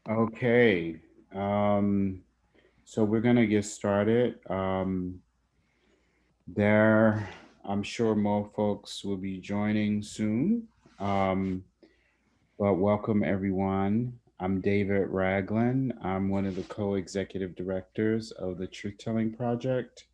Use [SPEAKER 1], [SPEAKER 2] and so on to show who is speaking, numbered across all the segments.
[SPEAKER 1] Okay, so we're gonna get started. There, I'm sure more folks will be joining soon. Um, but welcome everyone. I'm David Ragland. I'm one of the co-executive directors of the Truth Telling Project,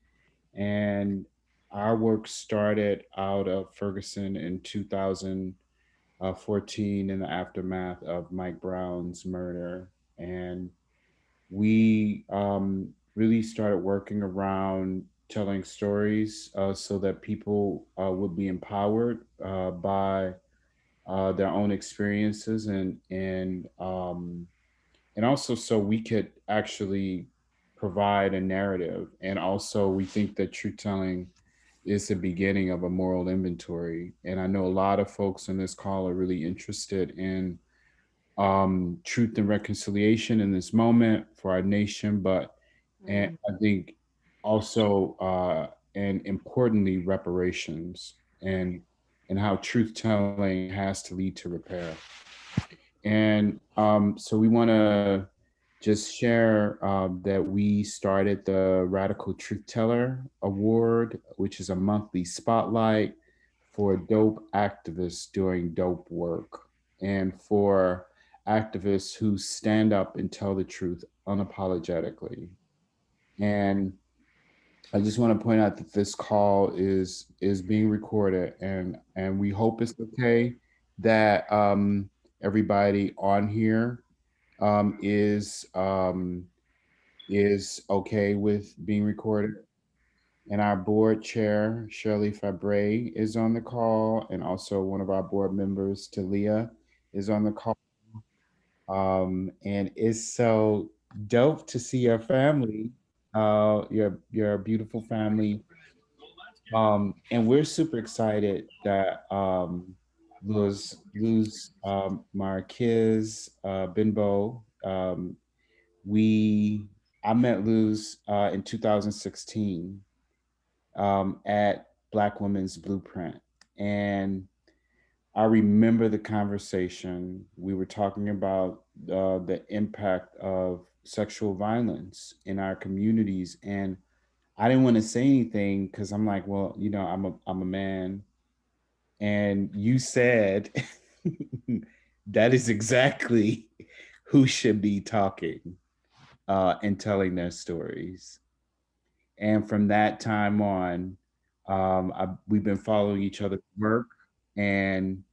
[SPEAKER 1] and our work started out of Ferguson in 2014 in the aftermath of Mike Brown's murder, and we really started working around telling stories so that people would be empowered by their own experiences and also so we could actually provide a narrative. And also we think that truth telling is the beginning of a moral inventory. And I know a lot of folks on this call are really interested in truth and reconciliation in this moment for our nation, but and
[SPEAKER 2] Mm,
[SPEAKER 1] I think also and importantly reparations and how truth telling has to lead to repair. And so we want to just share that we started the Radical Truth Teller Award, which is a monthly spotlight for dope activists doing dope work and for activists who stand up and tell the truth unapologetically. And I just want to point out that this call is being recorded, and we hope it's okay that everybody on here um, is um, is okay with being recorded. And our board chair, Shirley Fabre, is on the call, and also one of our board members, Talia, is on the call. And it's so dope to see your family, your beautiful family. And we're super excited that Luz Marquez-Benbow, we I met Luz in 2016 at Black Women's Blueprint, and I remember the conversation. We were talking about the impact of sexual violence in our communities, and I didn't want to say anything because I'm like, well, I'm a man, and you said that is exactly who should be talking and telling their stories. And from that time on, we've been following each other's work and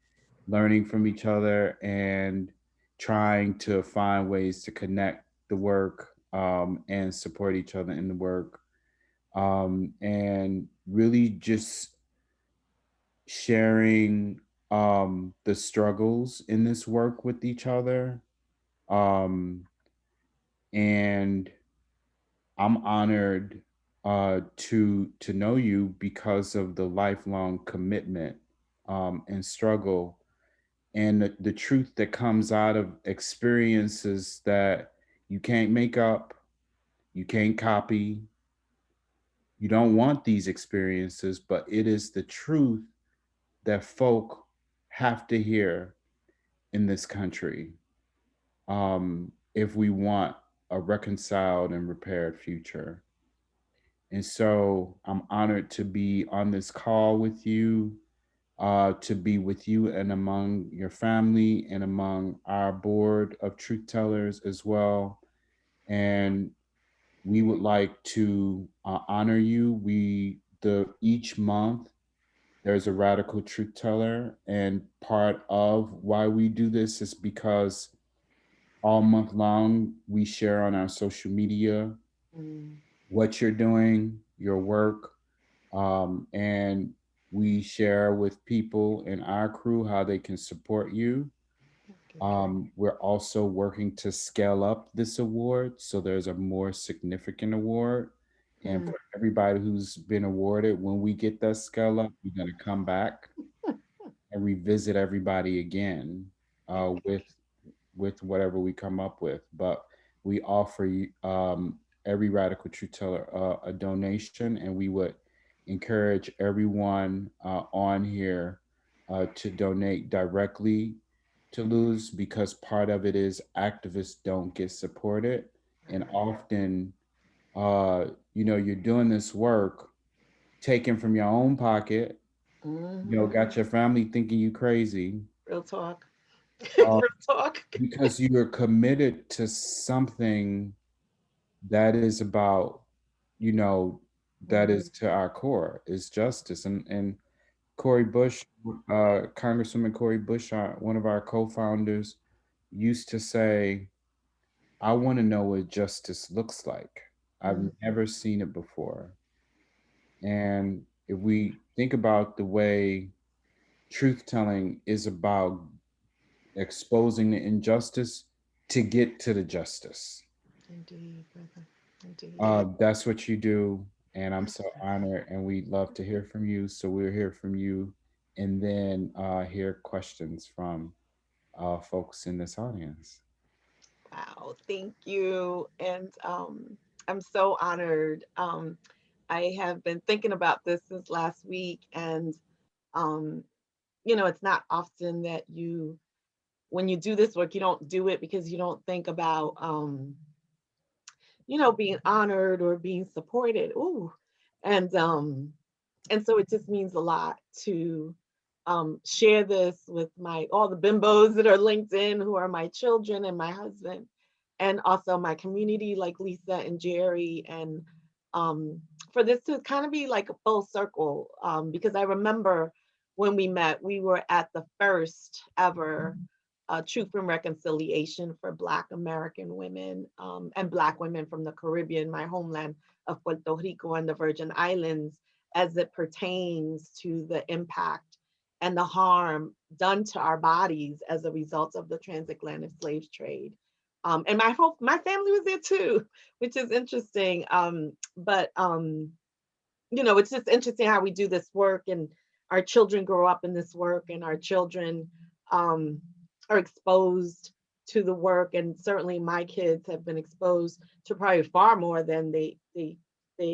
[SPEAKER 1] learning from each other and trying to find ways to connect the work and support each other in the work and really just sharing the struggles in this work with each other. Um, and I'm honored to know you because of the lifelong commitment and struggle and the truth that comes out of experiences that you can't make up, you can't copy, you don't want these experiences, but it is the truth that folk have to hear in this country if we want a reconciled and repaired future. And so I'm honored to be on this call with you, to be with you and among your family and among our board of truth tellers as well. And we would like to honor you. The each month there's a radical truth teller, and part of why we do this is because all month long we share on our social media
[SPEAKER 2] mm,
[SPEAKER 1] what you're doing, your work, and we share with people in our crew how they can support you.
[SPEAKER 2] okay.
[SPEAKER 1] We're also working to scale up this award so there's a more significant award. And
[SPEAKER 2] Mm,
[SPEAKER 1] for everybody who's been awarded, when we get that scale up, we're going to come back and revisit everybody again with whatever we come up with. But we offer every radical truth teller a donation, and we would encourage everyone on here to donate directly to lose, because part of it is activists don't get supported. And
[SPEAKER 2] Right.
[SPEAKER 1] often, you're doing this work taken from your own pocket,
[SPEAKER 2] Mm-hmm.
[SPEAKER 1] got your family thinking you crazy,
[SPEAKER 2] Real talk.
[SPEAKER 1] uh,
[SPEAKER 2] Real talk.
[SPEAKER 1] because you are committed to something that is about, you know, that
[SPEAKER 2] Mm-hmm.
[SPEAKER 1] is to our core, is justice. And Cori Bush, Congresswoman Cori Bush, one of our co-founders, used to say, I want to know what justice looks like. I've never seen it before. And if we think about the way truth telling is about exposing the injustice to get to the justice,
[SPEAKER 2] Indeed, brother. Indeed.
[SPEAKER 1] that's what you do. And I'm so honored, and we'd love to hear from you. So we'll hear from you, and then hear questions from folks in this audience.
[SPEAKER 2] Wow, thank you. And I'm so honored. I have been thinking about this since last week, and um, it's not often that when you do this work, you don't do it because you don't think about, being honored or being supported. Ooh, and and so it just means a lot to share this with my all the bimbos that are LinkedIn, who are my children and my husband, and also my community like Lisa and Jerry, and um, for this to kind of be like a full circle, because I remember when we met, we were at the first ever Truth and Reconciliation for Black American women, and Black women from the Caribbean, my homeland of Puerto Rico and the Virgin Islands, as it pertains to the impact and the harm done to our bodies as a result of the transatlantic slave trade. And my family was there too, which is interesting. But it's just interesting how we do this work, and our children grow up in this work, and our children um, are exposed to the work, and certainly my kids have been exposed to probably far more than they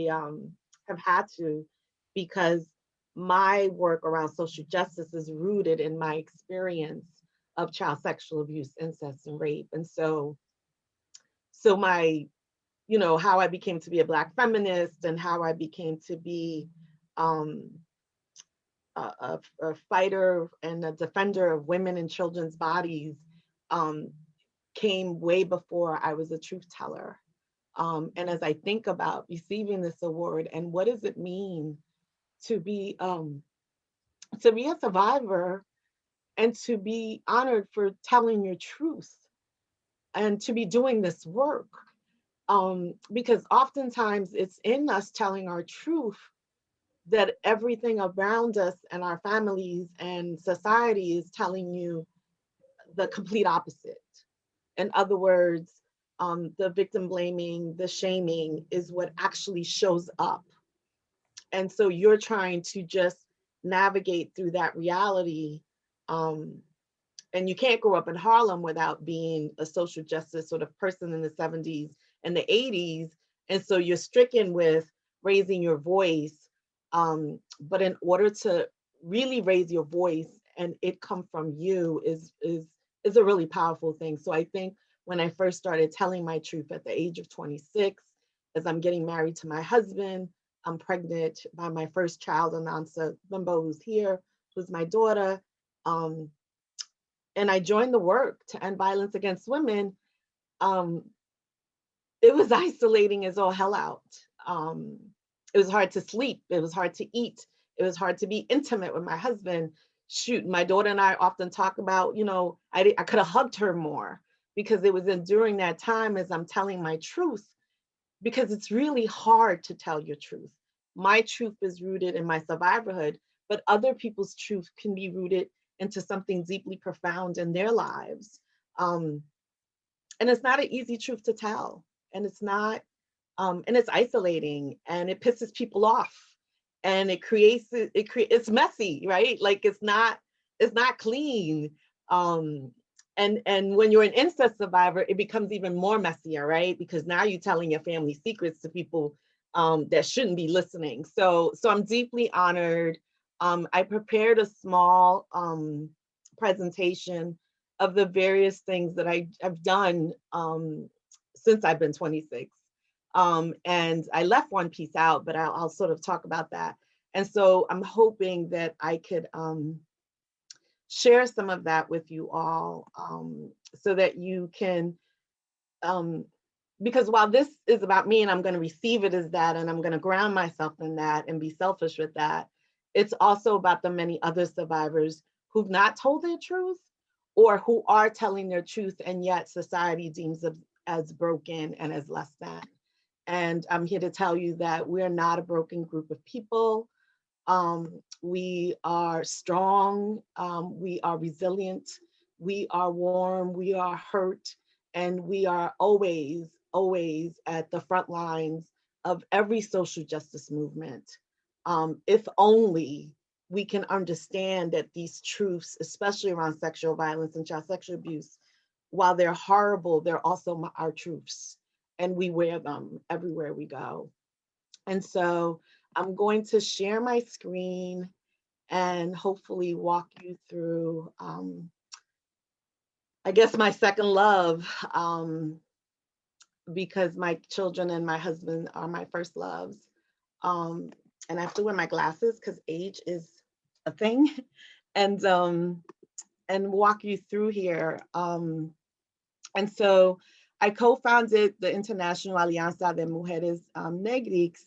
[SPEAKER 2] have had to, because my work around social justice is rooted in my experience of child sexual abuse, incest, and rape. And so my how I became to be a Black feminist, and how I became to be um, a fighter and a defender of women and children's bodies, um, came way before I was a truth teller. And as I think about receiving this award and what does it mean to be um, to be a survivor, and to be honored for telling your truth, and to be doing this work, because oftentimes it's in us telling our truth that everything around us and our families and society is telling you the complete opposite. In other words, the victim blaming, the shaming is what actually shows up. And so you're trying to just navigate through that reality. Um, and you can't grow up in Harlem without being a social justice sort of person in the 70s and the 80s. And so you're stricken with raising your voice. But in order to really raise your voice and it come from you is a really powerful thing. So I think when I first started telling my truth at the age of 26, as I'm getting married to my husband, I'm pregnant by my first child, Alianza Bimbo, who's here, who's my daughter. Um, and I joined the work to end violence against women, um, it was isolating as all hell out. Um, it was hard to sleep. It was hard to eat. It was hard to be intimate with my husband. Shoot, my daughter and I often talk about, I could have hugged her more, because it was during that time as I'm telling my truth, because it's really hard to tell your truth. My truth is rooted in my survivorhood, but other people's truth can be rooted into something deeply profound in their lives. Um, and it's not an easy truth to tell. And it's not, and it's isolating, and it pisses people off, and it's messy, right? Like it's not clean. Um, and when you're an incest survivor, it becomes even more messier, right? Because now you're telling your family secrets to people that shouldn't be listening. So I'm deeply honored. I prepared a small presentation of the various things that I've done since I've been 26. And I left one piece out, but I'll sort of talk about that. And so I'm hoping that I could share some of that with you all, so that you can, because while this is about me and I'm going to receive it as that, and I'm going to ground myself in that and be selfish with that, it's also about the many other survivors who've not told their truth, or who are telling their truth and yet society deems them as broken and as less than. And I'm here to tell you that we're not a broken group of people. We are strong, we are resilient, we are warm, we are hurt, and we are always, always at the front lines of every social justice movement. If only we can understand that these truths, especially around sexual violence and child sexual abuse, while they're horrible, they're also our truths, and we wear them everywhere we go. And so I'm going to share my screen and hopefully walk you through, I guess, my second love, because my children and my husband are my first loves. And I have to wear my glasses because age is a thing, and walk you through here. And so I co-founded the International Alianza de Mujeres, Negrx,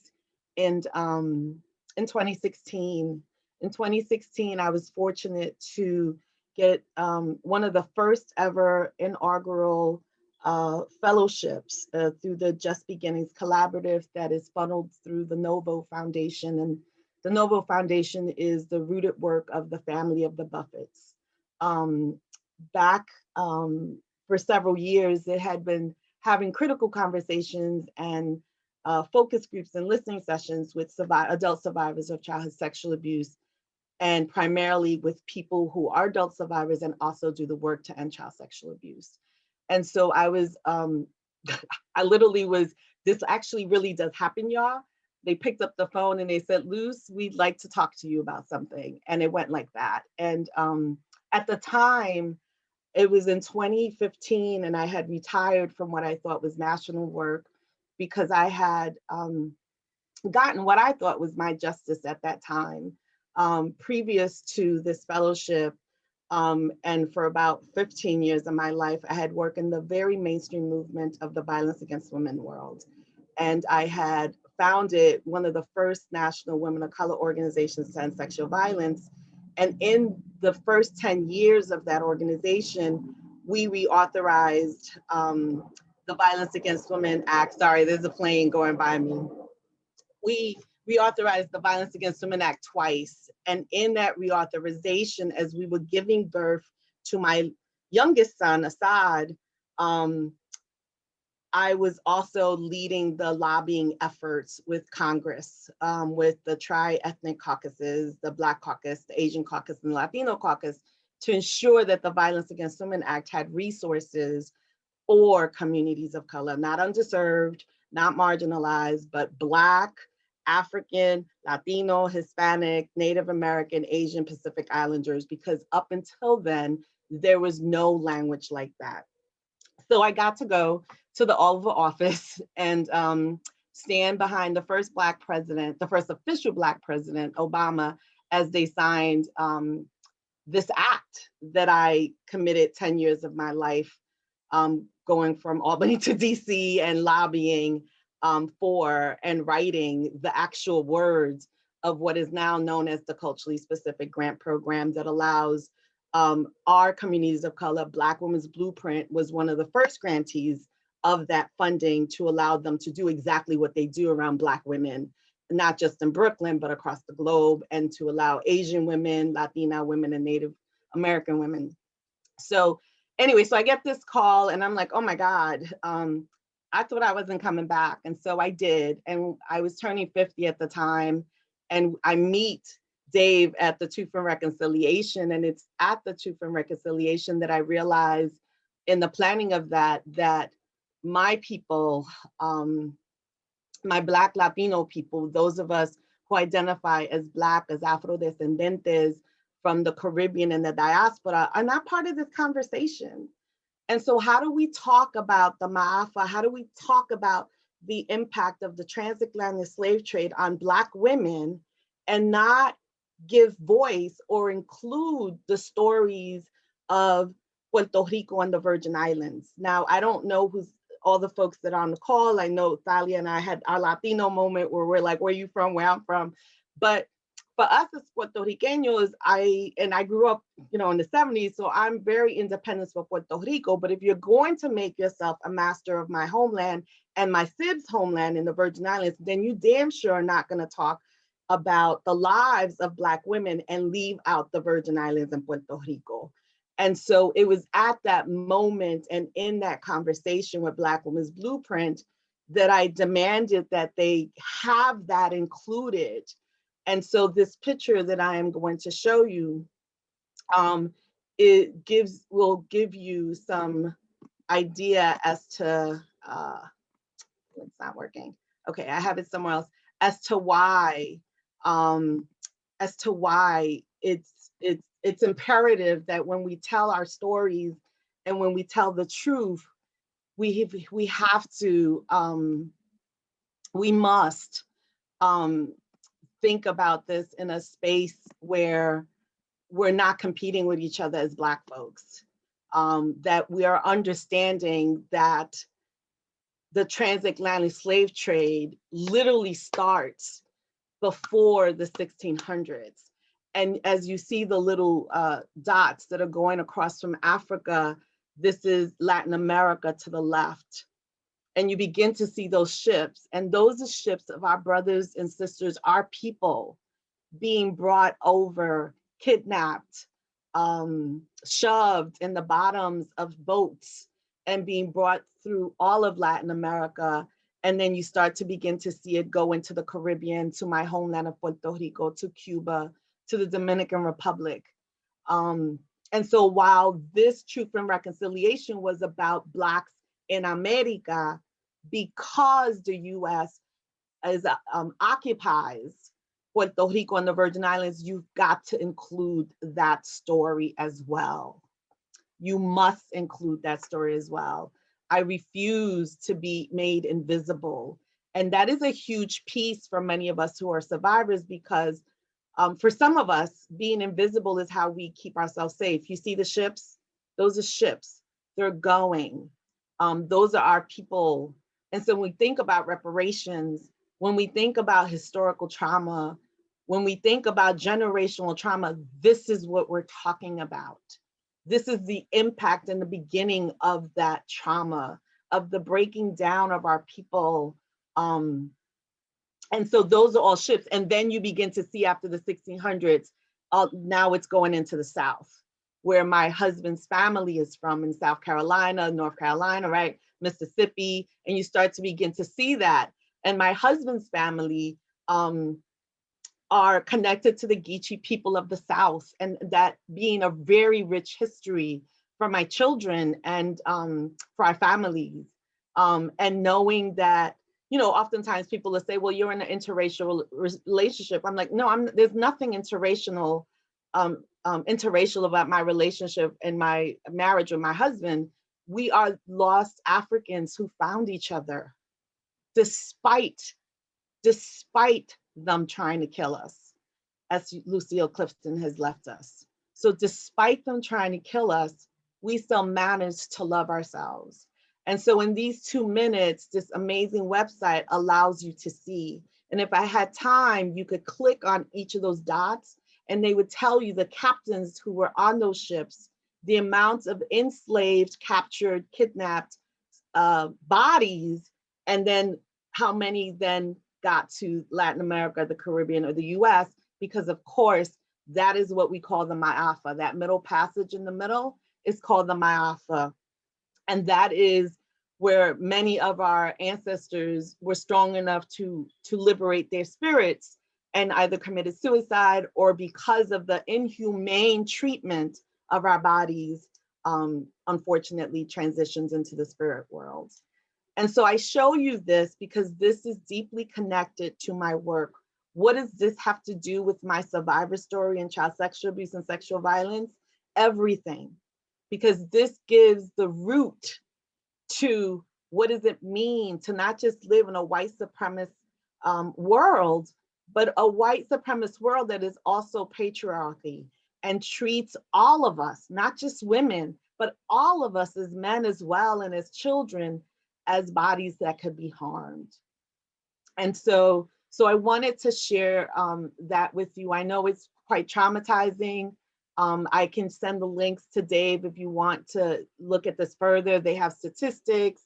[SPEAKER 2] in 2016. In 2016, I was fortunate to get one of the first ever inaugural fellowships through the Just Beginnings Collaborative that is funneled through the Novo Foundation. And the Novo Foundation is the rooted work of the family of the Buffetts. Back for several years, it had been having critical conversations and focus groups and listening sessions with adult survivors of childhood sexual abuse, and primarily with people who are adult survivors and also do the work to end child sexual abuse. And so I was, I literally was, this actually really does happen, y'all. They picked up the phone and they said, Luz, we'd like to talk to you about something. And it went like that. And at the time, it was in 2015, and I had retired from what I thought was national work because I had gotten what I thought was my justice at that time. Previous to this fellowship, and for about 15 years of my life, I had worked in the very mainstream movement of the violence against women world. And I had founded one of the first national women of color organizations to end sexual violence. And in the first 10 years of that organization, we reauthorized the Violence Against Women Act. Sorry, there's a plane going by me. We reauthorized the Violence Against Women Act twice. And in that reauthorization, as we were giving birth to my youngest son, Assad, I was also leading the lobbying efforts with Congress, with the tri-ethnic caucuses, the Black caucus, the Asian caucus, and the Latino caucus, to ensure that the Violence Against Women Act had resources for communities of color, not underserved, not marginalized, but Black, African, Latino, Hispanic, Native American, Asian, Pacific Islanders, because up until then, there was no language like that. So I got to go to the Oval Office and stand behind the first Black president, the first official Black president, Obama, as they signed this act that I committed 10 years of my life, going from Albany to DC and lobbying for and writing the actual words of what is now known as the Culturally Specific Grant Program that allows our communities of color. Black Women's Blueprint was one of the first grantees of that funding to allow them to do exactly what they do around Black women, not just in Brooklyn, but across the globe, and to allow Asian women, Latina women, and Native American women. So anyway, so I get this call and I'm like, oh my God, I thought I wasn't coming back. And so I did. And I was turning 50 at the time. And I meet Dave at the Truth and Reconciliation. And it's at the Truth and Reconciliation that I realized in the planning of that, that my people, my Black Latino people, those of us who identify as Black, as Afrodescendentes, from the Caribbean and the diaspora are not part of this conversation. And so how do we talk about the Ma'afa? How do we talk about the impact of the transatlantic slave trade on Black women and not give voice or include the stories of Puerto Rico and the Virgin Islands? Now, I don't know who's all the folks that are on the call. I know Thalia and I had our Latino moment where we're like, where are you from, where I'm from? But for us as Puerto Ricanos, I grew up, in the 70s, so I'm very independent for Puerto Rico. But if you're going to make yourself a master of my homeland and my Sib's homeland in the Virgin Islands, then you damn sure are not going to talk about the lives of Black women and leave out the Virgin Islands and Puerto Rico. And so it was at that moment and in that conversation with Black Women's Blueprint that I demanded that they have that included. And so this picture that I am going to show you, will give you some idea as to, it's not working. Okay, I have it somewhere else, as to why it's imperative that when we tell our stories and when we tell the truth, we must think about this in a space where we're not competing with each other as Black folks, that we are understanding that the transatlantic slave trade literally starts before the 1600s. And as you see the little dots that are going across from Africa, this is Latin America to the left. And you begin to see those ships, and those are ships of our brothers and sisters, our people being brought over, kidnapped, shoved in the bottoms of boats and being brought through all of Latin America. And then you start to begin to see it go into the Caribbean, to my homeland of Puerto Rico, to Cuba, to the Dominican Republic. And so while this Truth and Reconciliation was about Blacks in America, because the US occupies Puerto Rico and the Virgin Islands, you've got to include that story as well. You must include that story as well. I refuse to be made invisible. And that is a huge piece for many of us who are survivors, because for some of us, being invisible is how we keep ourselves safe. You see the ships? Those are ships. They're going. Those are our people. And so when we think about reparations, when we think about historical trauma, when we think about generational trauma, this is what we're talking about. This is the impact and the beginning of that trauma, of the breaking down of our people. And so those are all ships. And then you begin to see after the 1600s, now it's going into the South, where my husband's family is from, in South Carolina, North Carolina, right? Mississippi, and you start to begin to see that. And my husband's family are connected to the Geechee people of the South, and that being a very rich history for my children and for our families. And knowing that, oftentimes people will say, well, you're in an interracial relationship. I'm like, no, there's nothing interracial about my relationship and my marriage with my husband. We are lost Africans who found each other despite them trying to kill us, as Lucille Clifton has left us. So despite them trying to kill us, we still managed to love ourselves. And so in these 2 minutes, this amazing website allows you to see. And if I had time, you could click on each of those dots and they would tell you the captains who were on those ships, the amounts of enslaved, captured, kidnapped bodies, and then how many then got to Latin America, the Caribbean, or the US, because of course, that is what we call the Ma'afa. That middle passage in the middle is called the Ma'afa. And that is where many of our ancestors were strong enough to liberate their spirits and either committed suicide, or because of the inhumane treatment of our bodies, unfortunately transitions into the spirit world. And so I show you this because this is deeply connected to my work What does this have to do with my survivor story in child sexual abuse and sexual violence? Everything, because this gives the root to what does it mean to not just live in a white supremacist world, but a white supremacist world that is also patriarchy and treats all of us, not just women, but all of us as men as well and as children as bodies that could be harmed. And so I wanted to share that with you. I know it's quite traumatizing. I can send the links to Dave if you want to look at this further. They have statistics.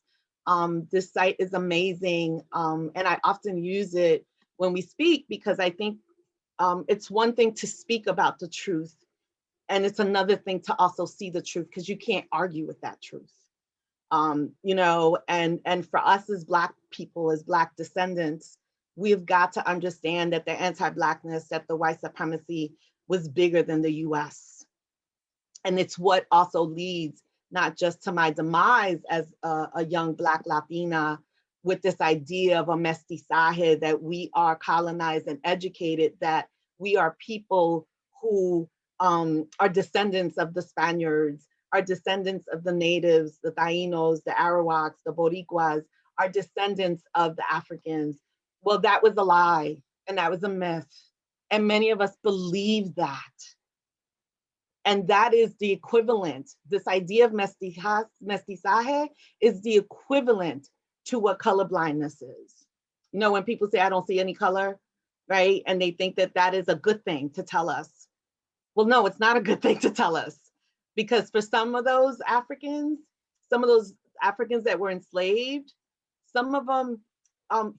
[SPEAKER 2] This site is amazing. And I often use it when we speak because I think it's one thing to speak about the truth. And it's another thing to also see the truth because you can't argue with that truth. You know, and for us as Black people, as Black descendants, we've got to understand that the anti-Blackness, that the white supremacy was bigger than the US. And it's what also leads not just to my demise as a young Black Latina with this idea of a mestizaje, that we are colonized and educated, that we are people who are descendants of the Spaniards, are descendants of the natives, the Tainos, the Arawaks, the Boricuas, are descendants of the Africans. Well, that was a lie and that was a myth. And many of us believe that. And that is the equivalent. This idea of mestizaje is the equivalent to what colorblindness is. You know, when people say, I don't see any color, right? And they think that that is a good thing to tell us. Well, no, it's not a good thing to tell us. Because for some of those Africans that were enslaved, some of them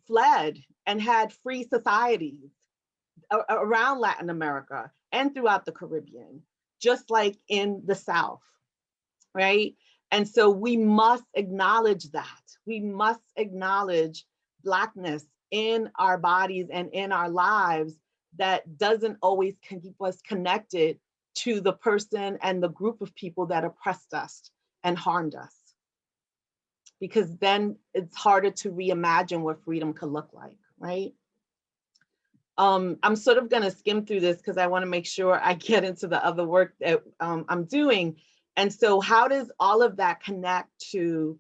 [SPEAKER 2] fled and had free societies around Latin America and throughout the Caribbean, just like in the South, right? And so we must acknowledge that. We must acknowledge Blackness in our bodies and in our lives that doesn't always keep us connected to the person and the group of people that oppressed us and harmed us. Because then it's harder to reimagine what freedom could look like, right? I'm sort of gonna skim through this because I wanna make sure I get into the other work that I'm doing. And so how does all of that connect to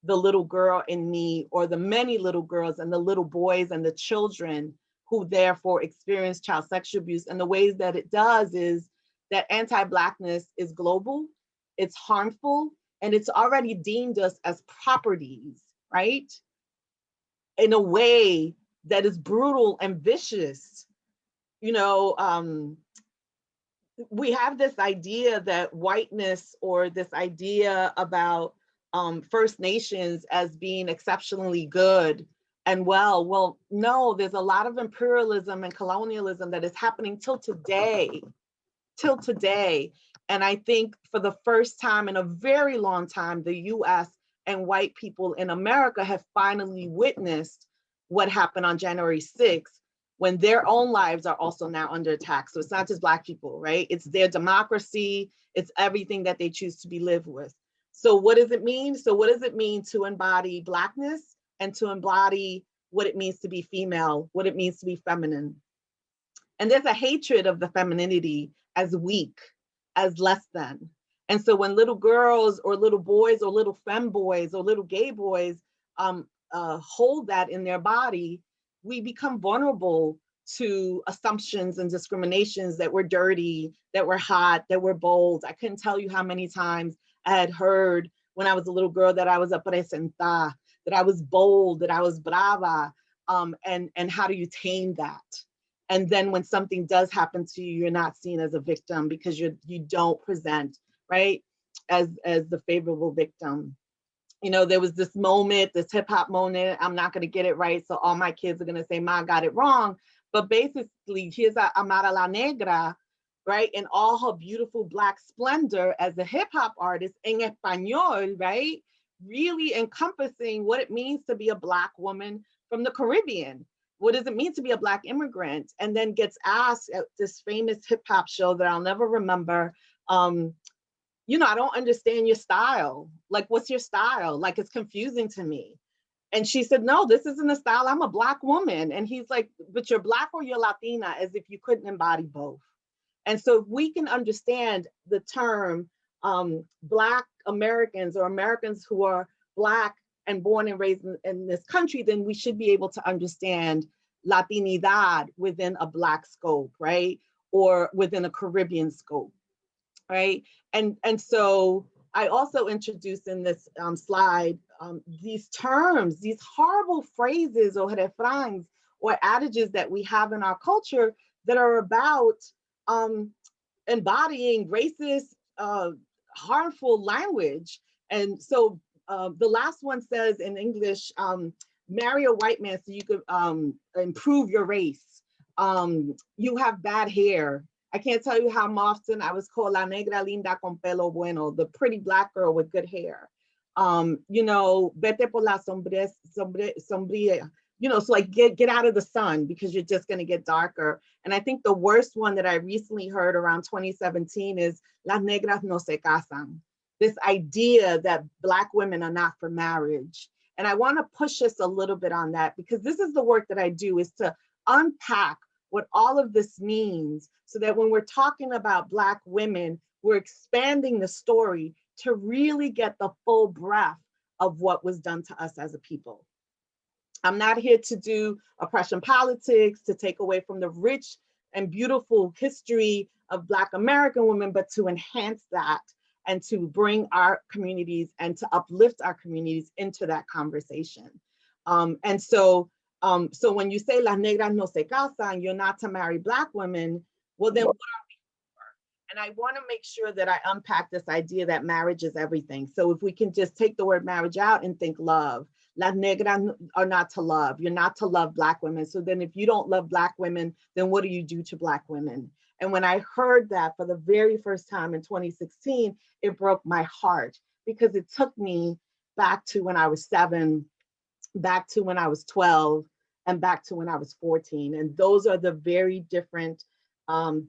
[SPEAKER 2] the little girl in me, or the many little girls and the little boys and the children who therefore experience child sexual abuse? And the ways that it does is that anti-Blackness is global, it's harmful, and it's already deemed us as properties, right? In a way that is brutal and vicious. You know, we have this idea that whiteness, or this idea about First Nations as being exceptionally good and well, no, there's a lot of imperialism and colonialism that is happening till today. And I think for the first time in a very long time, the US and white people in America have finally witnessed what happened on January 6th, when their own lives are also now under attack. So it's not just Black people, right? It's their democracy, it's everything that they choose to be lived with. So what does it mean? So what does it mean to embody Blackness and to embody what it means to be female, what it means to be feminine? And there's a hatred of the femininity as weak, as less than. And so when little girls or little boys or little femboys or little gay boys hold that in their body, we become vulnerable to assumptions and discriminations that we're dirty, that we're hot, that we're bold. I couldn't tell you how many times I had heard when I was a little girl that I was a presenta, that I was bold, that I was brava, and how do you tame that? And then when something does happen to you, you're not seen as a victim because you don't present, right, as the favorable victim. You know, there was this moment, this hip hop moment, I'm not gonna get it right, so all my kids are gonna say, Ma got it wrong. But basically, here's Amara La Negra, right, in all her beautiful Black splendor as a hip hop artist en español, right, really encompassing what it means to be a Black woman from the Caribbean. What does it mean to be a Black immigrant? And then gets asked at this famous hip hop show that I'll never remember, you know, I don't understand your style. Like, what's your style? Like, it's confusing to me. And she said, no, this isn't a style. I'm a Black woman. And he's like, but you're Black or you're Latina, as if you couldn't embody both. And so if we can understand the term Black Americans or Americans who are Black and born and raised in this country, then we should be able to understand Latinidad within a Black scope, right? Or within a Caribbean scope, right? And so I also introduced in this slide these terms, these horrible phrases or refrains or adages that we have in our culture that are about embodying racist, harmful language. And so the last one says in English, marry a white man so you could improve your race. You have bad hair. I can't tell you how often I was called la negra linda con pelo bueno, the pretty Black girl with good hair. You know, vete por la sombría, you know, so like get out of the sun because you're just going to get darker. And I think the worst one that I recently heard around 2017 is las negras no se casan. This idea that Black women are not for marriage. And I want to push us a little bit on that because this is the work that I do, is to unpack what all of this means so that when we're talking about Black women, we're expanding the story to really get the full breadth of what was done to us as a people. I'm not here to do oppression politics, to take away from the rich and beautiful history of Black American women, but to enhance that and to bring our communities and to uplift our communities into that conversation. And so when you say las negras no se casan, you're not to marry Black women, well then what are we for? And I want to make sure that I unpack this idea that marriage is everything. So if we can just take the word marriage out and think love. Las negras are not to love. You're not to love Black women. So then if you don't love Black women, then what do you do to Black women? And when I heard that for the very first time in 2016, it broke my heart because it took me back to when I was 7, back to when I was 12, and back to when I was 14. And those are the very different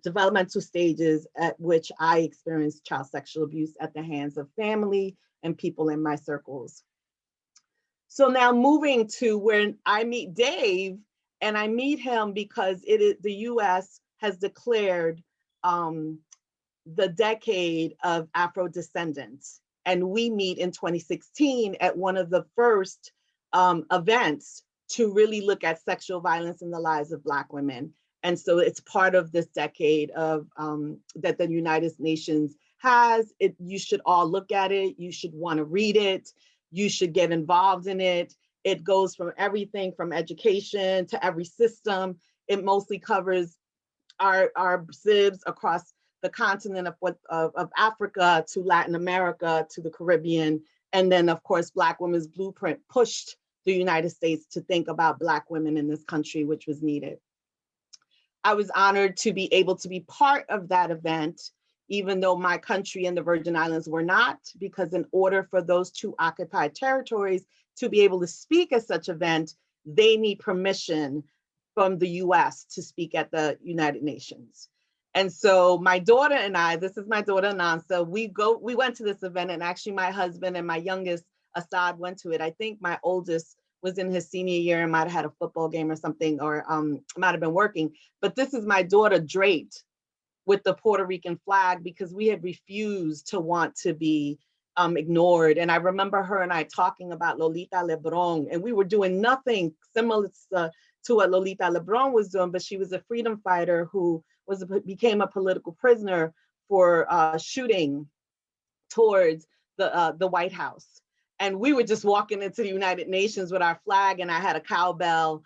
[SPEAKER 2] developmental stages at which I experienced child sexual abuse at the hands of family and people in my circles. So now moving to when I meet Dave, and I meet him because the US has declared the decade of Afro descendants. And we meet in 2016 at one of the first events to really look at sexual violence in the lives of Black women. And so it's part of this decade of that the United Nations has. You should all look at it. You should want to read it. You should get involved in it. It goes from everything from education to every system. It mostly covers our SIBs across the continent of Africa to Latin America to the Caribbean. And then of course, Black Women's Blueprint pushed the United States to think about Black women in this country, which was needed. I was honored to be able to be part of that event, even though my country and the Virgin Islands were not, because in order for those 2 occupied territories to be able to speak at such event, they need permission from the US to speak at the United Nations. And so my daughter and I, this is my daughter Anansa, we went to this event, and actually my husband and my youngest Assad went to it. I think my oldest was in his senior year and might have had a football game or something, or might have been working. But this is my daughter draped with the Puerto Rican flag because we had refused to want to be ignored. And I remember her and I talking about Lolita Lebron, and we were doing nothing similar to what Lolita Lebron was doing, but she was a freedom fighter who became a political prisoner for shooting towards the White House. And we were just walking into the United Nations with our flag, and I had a cowbell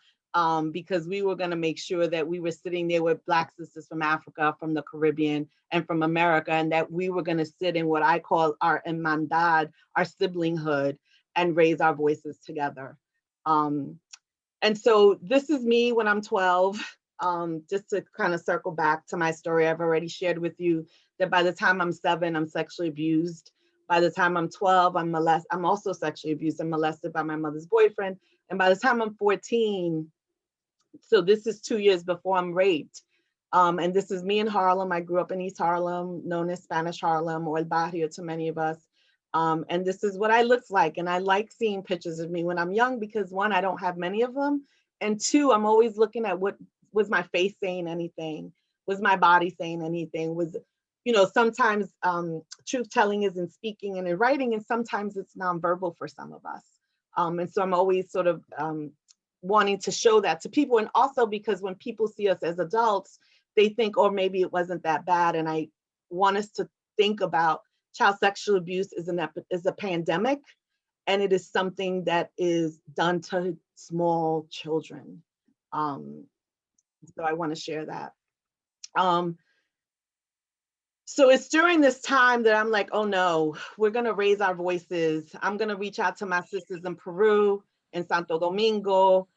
[SPEAKER 2] because we were going to make sure that we were sitting there with Black sisters from Africa, from the Caribbean, and from America, and that we were going to sit in what I call our hermandad, our siblinghood, and raise our voices together. And so this is me when I'm 12. Just to kind of circle back to my story, I've already shared with you that by the time I'm 7, I'm sexually abused. By the time I'm 12, I'm also sexually abused and molested by my mother's boyfriend. And by the time I'm 14, so this is 2 years before I'm raped. And this is me in Harlem. I grew up in East Harlem, known as Spanish Harlem or El Barrio to many of us. And this is what I look like. And I like seeing pictures of me when I'm young because one, I don't have many of them. And two, I'm always looking at what was my face saying anything? Was my body saying anything? Was, sometimes truth telling is in speaking and in writing, and sometimes it's nonverbal for some of us. And so I'm always sort of wanting to show that to people. And also because when people see us as adults, they think, oh, maybe it wasn't that bad. And I want us to think about child sexual abuse is a pandemic, and it is something that is done to small children. So I want to share that. So it's during this time that I'm like, oh no, we're going to raise our voices. I'm going to reach out to my sisters in Peru, in Santo Domingo,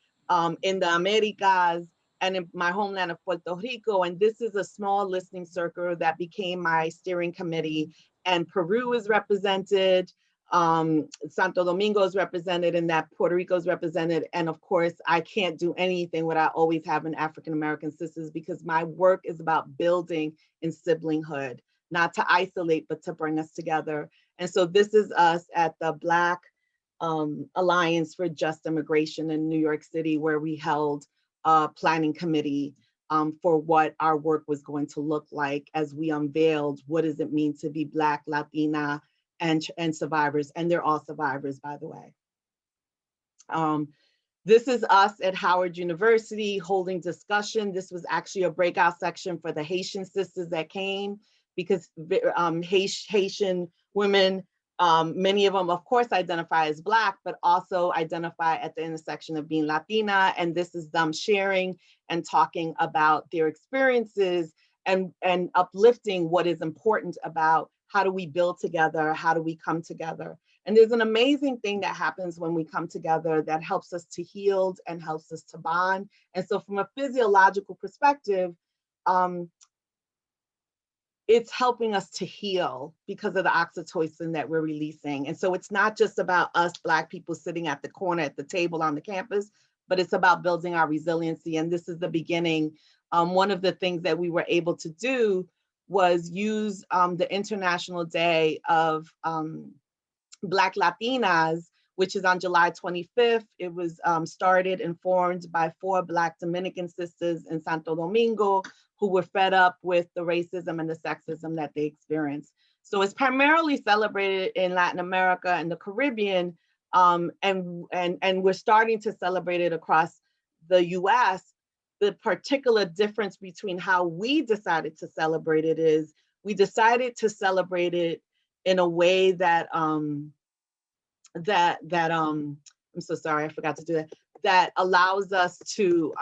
[SPEAKER 2] in the Americas, and in my homeland of Puerto Rico. And this is a small listening circle that became my steering committee. And Peru is represented, Santo Domingo is represented, and that Puerto Rico is represented. And of course, I can't do anything without always having African-American sisters, because my work is about building in siblinghood, not to isolate, but to bring us together. And so this is us at the Black Alliance for Just Immigration in New York City, where we held a planning committee for what our work was going to look like as we unveiled what does it mean to be Black, Latina, and survivors. And they're all survivors, by the way. This is us at Howard University holding discussion. This was actually a breakout section for the Haitian sisters that came, because Haitian women, many of them, of course, identify as Black, but also identify at the intersection of being Latina. And this is them sharing and talking about their experiences and uplifting what is important about how do we build together, how do we come together. And there's an amazing thing that happens when we come together that helps us to heal and helps us to bond. And so from a physiological perspective, it's helping us to heal because of the oxytocin that we're releasing. And so it's not just about us Black people sitting at the corner at the table on the campus, but it's about building our resiliency. And this is the beginning. One of the things that we were able to do was use the International Day of Black Latinas, which is on July 25th. It was started and formed by 4 Black Dominican sisters in Santo Domingo who were fed up with the racism and the sexism that they experienced. So it's primarily celebrated in Latin America and the Caribbean, and we're starting to celebrate it across the US. The particular difference between how we decided to celebrate it is we decided to celebrate it in a way that I'm so sorry, I forgot to do that, that allows us to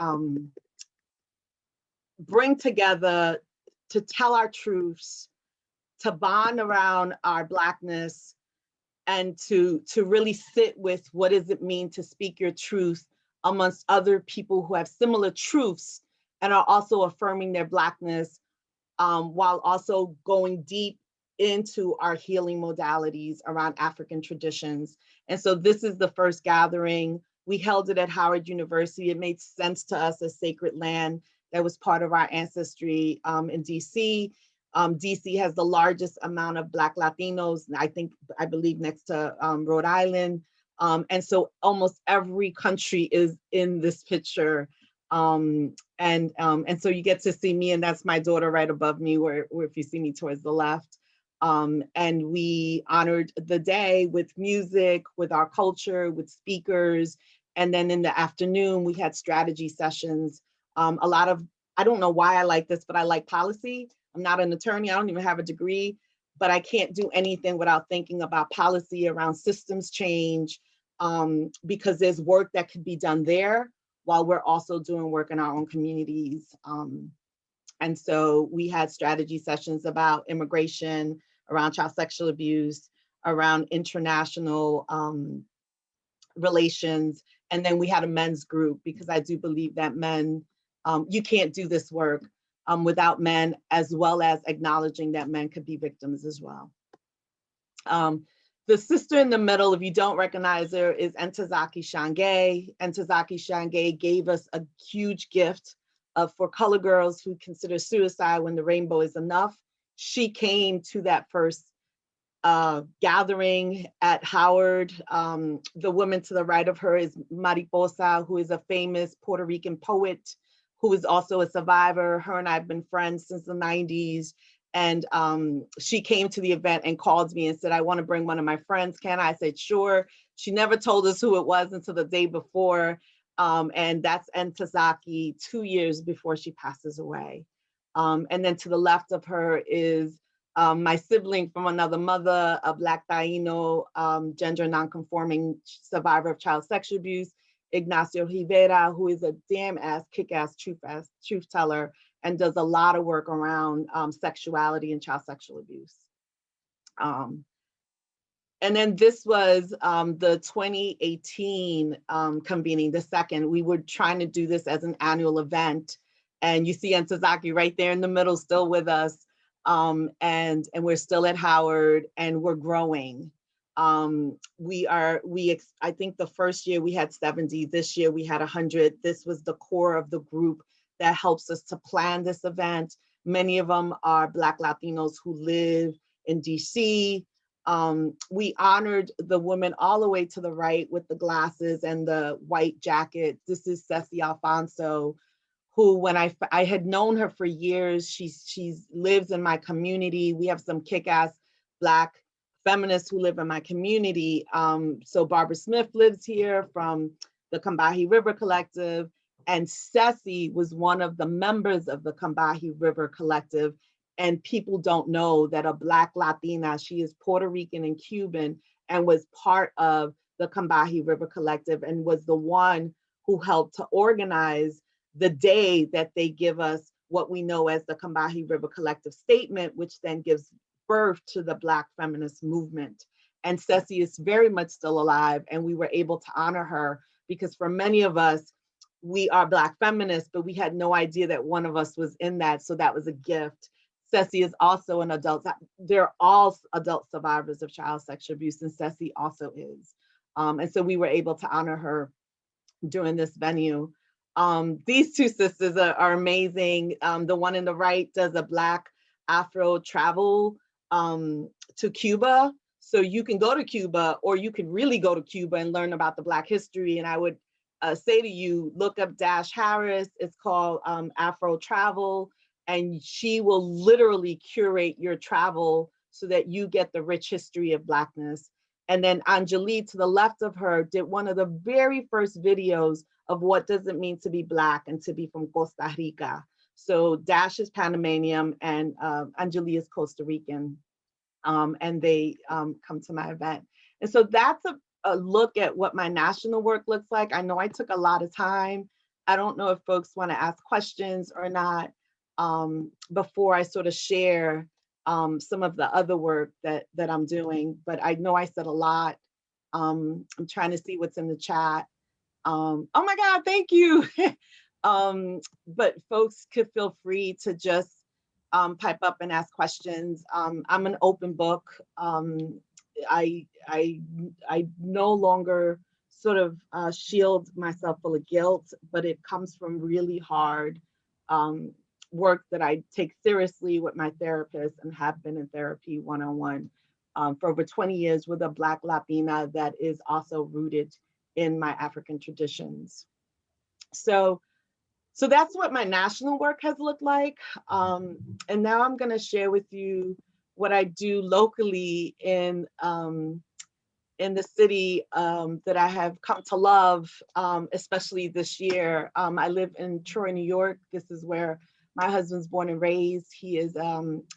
[SPEAKER 2] bring together, to tell our truths, to bond around our Blackness, and to really sit with what does it mean to speak your truth amongst other people who have similar truths and are also affirming their Blackness, while also going deep into our healing modalities around African traditions. And so this is the first gathering. We held it at Howard University. It made sense to us as sacred land that was part of our ancestry in DC. DC has the largest amount of Black Latinos, I believe next to Rhode Island. And so almost every country is in this picture. And so you get to see me, and that's my daughter right above me, where if you see me towards the left. And we honored the day with music, with our culture, with speakers. And then in the afternoon, we had strategy sessions. I don't know why I like this, but I like policy. I'm not an attorney, I don't even have a degree, but I can't do anything without thinking about policy around systems change, because there's work that could be done there while we're also doing work in our own communities. And so we had strategy sessions about immigration, around child sexual abuse, around international relations. And then we had a men's group, because I do believe that men, you can't do this work without men, as well as acknowledging that men could be victims as well. The sister in the middle, if you don't recognize her, is Ntozake Shange. Ntozake Shange gave us a huge gift for color girls who consider suicide when the rainbow is enough. She came to that first gathering at Howard. The woman to the right of her is Mariposa, who is a famous Puerto Rican poet, who is also a survivor. Her and I have been friends since the 90s. And she came to the event and called me and said, I want to bring one of my friends. Can I? I said, sure. She never told us who it was until the day before. And that's Ntozake, 2 years before she passes away. And then to the left of her is my sibling from another mother, a Black Taino, gender nonconforming survivor of child sexual abuse, Ignacio Rivera, who is a damn ass, kick-ass truth teller and does a lot of work around sexuality and child sexual abuse. And then this was the 2018 convening, the second. We were trying to do this as an annual event. And you see Ntozake right there in the middle, still with us. And we're still at Howard and we're growing. I think the first year we had 70, this year we had 100. This was the core of the group that helps us to plan this event. Many of them are Black Latinos who live in DC. We honored the woman all the way to the right with the glasses and the white jacket. This is Ceci Alfonso, who when I had known her for years, she lives in my community. We have some kick-ass Black feminists who live in my community. So Barbara Smith lives here from the Combahee River Collective, and Ceci was one of the members of the Combahee River Collective. And people don't know that a Black Latina, she is Puerto Rican and Cuban, and was part of the Combahee River Collective and was the one who helped to organize the day that they give us what we know as the Combahee River Collective Statement, which then gives birth to the Black feminist movement. And Ceci is very much still alive, and we were able to honor her because for many of us, we are Black feminists, but we had no idea that one of us was in that, so that was a gift. Ceci is also an adult. They're all adult survivors of child sexual abuse, and Ceci also is. And so we were able to honor her during this venue. These two sisters are amazing. The one in the right does a Black Afro travel to Cuba. So you can go to Cuba, or you can really go to Cuba and learn about the Black history. And I would say to you, look up Dash Harris. It's called Afro Travel. And she will literally curate your travel so that you get the rich history of Blackness. And then Anjali, to the left of her, did one of the very first videos of what does it mean to be Black and to be from Costa Rica. So Dash is Panamanian and Anjali is Costa Rican. And they come to my event. And so that's a look at what my national work looks like. I know I took a lot of time. I don't know if folks want to ask questions or not. Before I sort of share some of the other work that I'm doing, but I know I said a lot. I'm trying to see what's in the chat. Oh my God, thank you. But folks could feel free to just pipe up and ask questions. I'm an open book. I no longer sort of shield myself full of guilt, but it comes from really hard work that I take seriously with my therapist and have been in therapy one-on-one for over 20 years with a Black Latina that is also rooted in my African traditions. So that's what my national work has looked like. And now I'm gonna share with you what I do locally in the city that I have come to love, especially this year. I live in Troy, New York. This is where my husband's born and raised. He is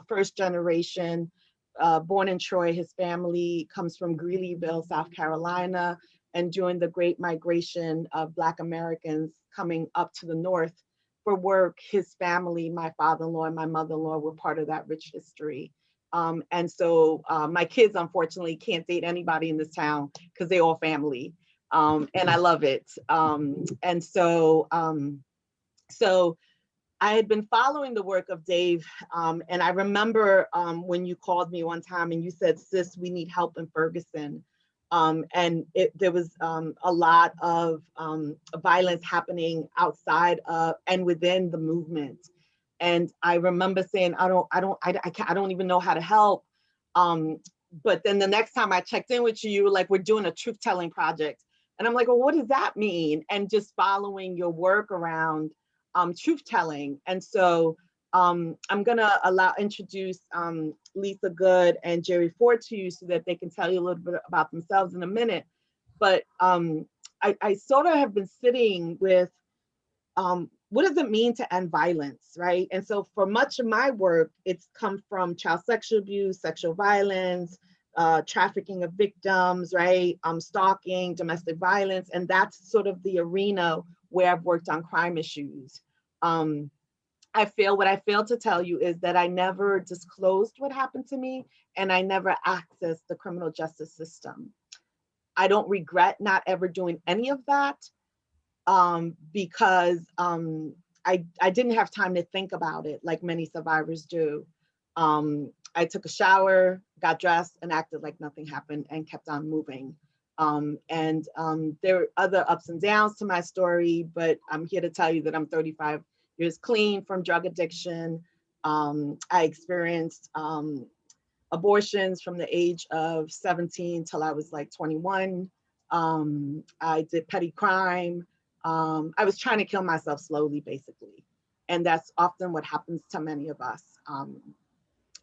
[SPEAKER 2] first generation, born in Troy. His family comes from Greeleyville, South Carolina. And during the Great Migration of Black Americans coming up to the North for work, his family, my father-in-law and my mother-in-law were part of that rich history. And so my kids, unfortunately, can't date anybody in this town because they're all family. And I love it. And so I had been following the work of Dave. And I remember when you called me one time and you said, sis, we need help in Ferguson. And there was a lot of violence happening outside of and within the movement. And I remember saying, I don't even know how to help. but then the next time I checked in with you, you were like, we're doing a truth telling project. And I'm like, well, what does that mean? And just following your work around truth telling. And so I'm gonna introduce Lisa Good and Jerry Ford to you so that they can tell you a little bit about themselves in a minute. But I sort of have been sitting with what does it mean to end violence, right? And so for much of my work, it's come from child sexual abuse, sexual violence, trafficking of victims, right? Stalking, domestic violence, and that's sort of the arena where I've worked on crime issues. What I failed to tell you is that I never disclosed what happened to me, and I never accessed the criminal justice system. I don't regret not ever doing any of that, because I didn't have time to think about it like many survivors do. I took a shower, got dressed, and acted like nothing happened and kept on moving. There are other ups and downs to my story, but I'm here to tell you that I'm 35 years clean from drug addiction. I experienced abortions from the age of 17 till I was like 21. I did petty crime. I was trying to kill myself slowly, basically. And that's often what happens to many of us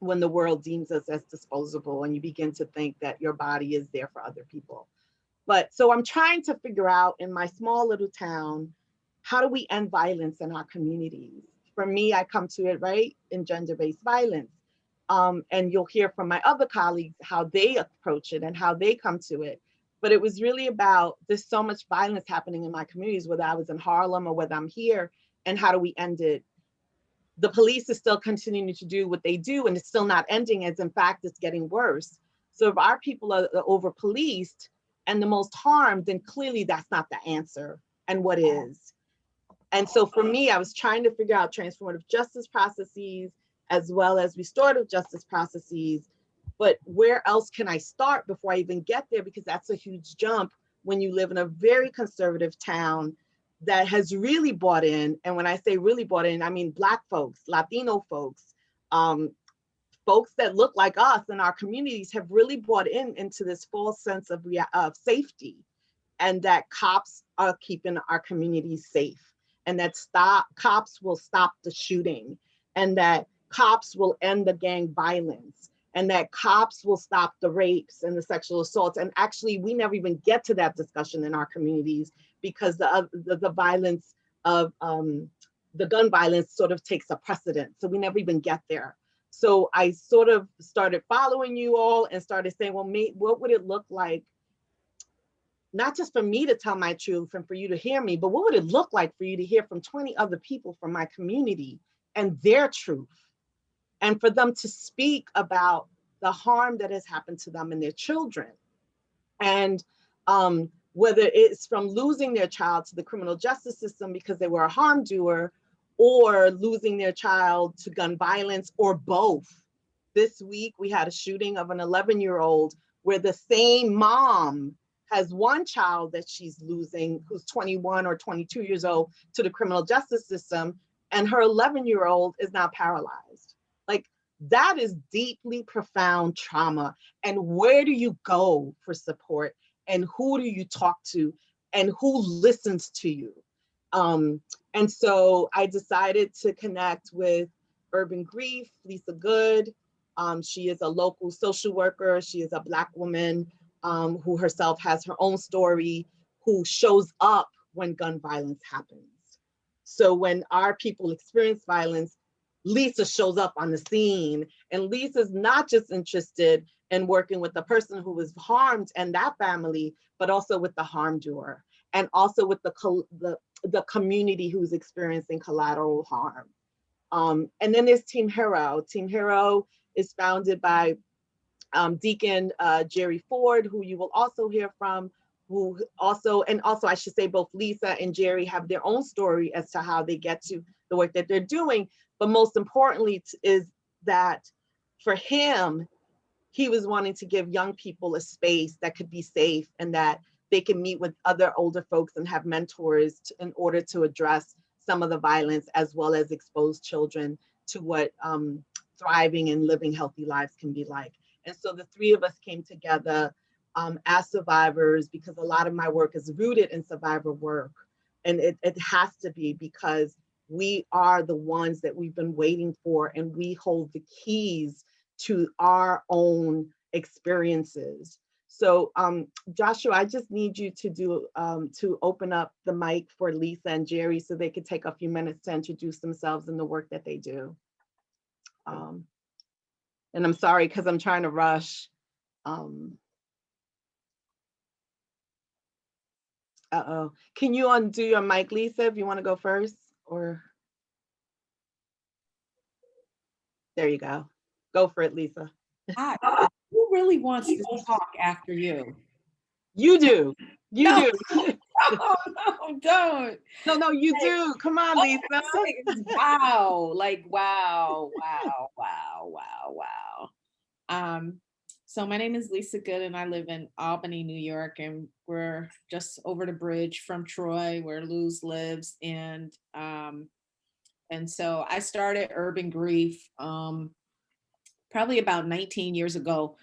[SPEAKER 2] when the world deems us as disposable and you begin to think that your body is there for other people. But so I'm trying to figure out in my small little town, how do we end violence in our communities? For me, I come to it, right, in gender-based violence. And you'll hear from my other colleagues how they approach it and how they come to it. But it was really about, there's so much violence happening in my communities, whether I was in Harlem or whether I'm here, and how do we end it? The police is still continuing to do what they do, and it's still not ending, as in fact, it's getting worse. So if our people are over-policed and the most harmed, then clearly that's not the answer. And what is? And so for me, I was trying to figure out transformative justice processes as well as restorative justice processes. But where else can I start before I even get there? Because that's a huge jump when you live in a very conservative town that has really bought in. And when I say really bought in, I mean Black folks, Latino folks, folks that look like us in our communities have really bought into this false sense of safety, and that cops are keeping our communities safe, and that cops will stop the shooting, and that cops will end the gang violence, and that cops will stop the rapes and the sexual assaults. And actually, we never even get to that discussion in our communities because the violence of the gun violence sort of takes a precedent. So we never even get there. So I sort of started following you all and started saying, well, what would it look like, not just for me to tell my truth and for you to hear me, but what would it look like for you to hear from 20 other people from my community and their truth, and for them to speak about the harm that has happened to them and their children. And whether it's from losing their child to the criminal justice system because they were a harm doer, or losing their child to gun violence, or both. This week, we had a shooting of an 11-year-old where the same mom has one child that she's losing who's 21 or 22 years old to the criminal justice system, and her 11-year-old is now paralyzed. Like, that is deeply profound trauma. And where do you go for support? And who do you talk to? And who listens to you? And so I decided to connect with Urban Grief, Lisa Good. She is a local social worker. She is a Black woman who herself has her own story, who shows up when gun violence happens. So when our people experience violence, Lisa shows up on the scene, and Lisa's not just interested in working with the person who was harmed and that family, but also with the harm doer, and also with the community who's experiencing collateral harm. And then there's Team Hero. Team Hero is founded by Deacon Jerry Ford, who you will also hear from, who also I should say both Lisa and Jerry have their own story as to how they get to the work that they're doing. But most importantly is that for him, he was wanting to give young people a space that could be safe and that they can meet with other older folks and have mentors in order to address some of the violence, as well as expose children to what thriving and living healthy lives can be like. And so the three of us came together as survivors, because a lot of my work is rooted in survivor work. And it has to be, because we are the ones that we've been waiting for, and we hold the keys to our own experiences. So Joshua, I just need you to do to open up the mic for Lisa and Jerry so they could take a few minutes to introduce themselves and the work that they do. And I'm sorry, because I'm trying to rush. Uh-oh. Can you undo your mic, Lisa, if you want to go first? Or there you go. Go for it, Lisa.
[SPEAKER 3] Who really wants to talk after you?
[SPEAKER 2] You do. You
[SPEAKER 3] No.
[SPEAKER 2] do.
[SPEAKER 3] Oh, no, don't.
[SPEAKER 2] No, you do. Come on, Lisa.
[SPEAKER 3] Wow. Like, wow. So my name is Lisa Good, and I live in Albany, New York, and we're just over the bridge from Troy, where Luz lives. And so I started Urban Grief probably about 19 years ago,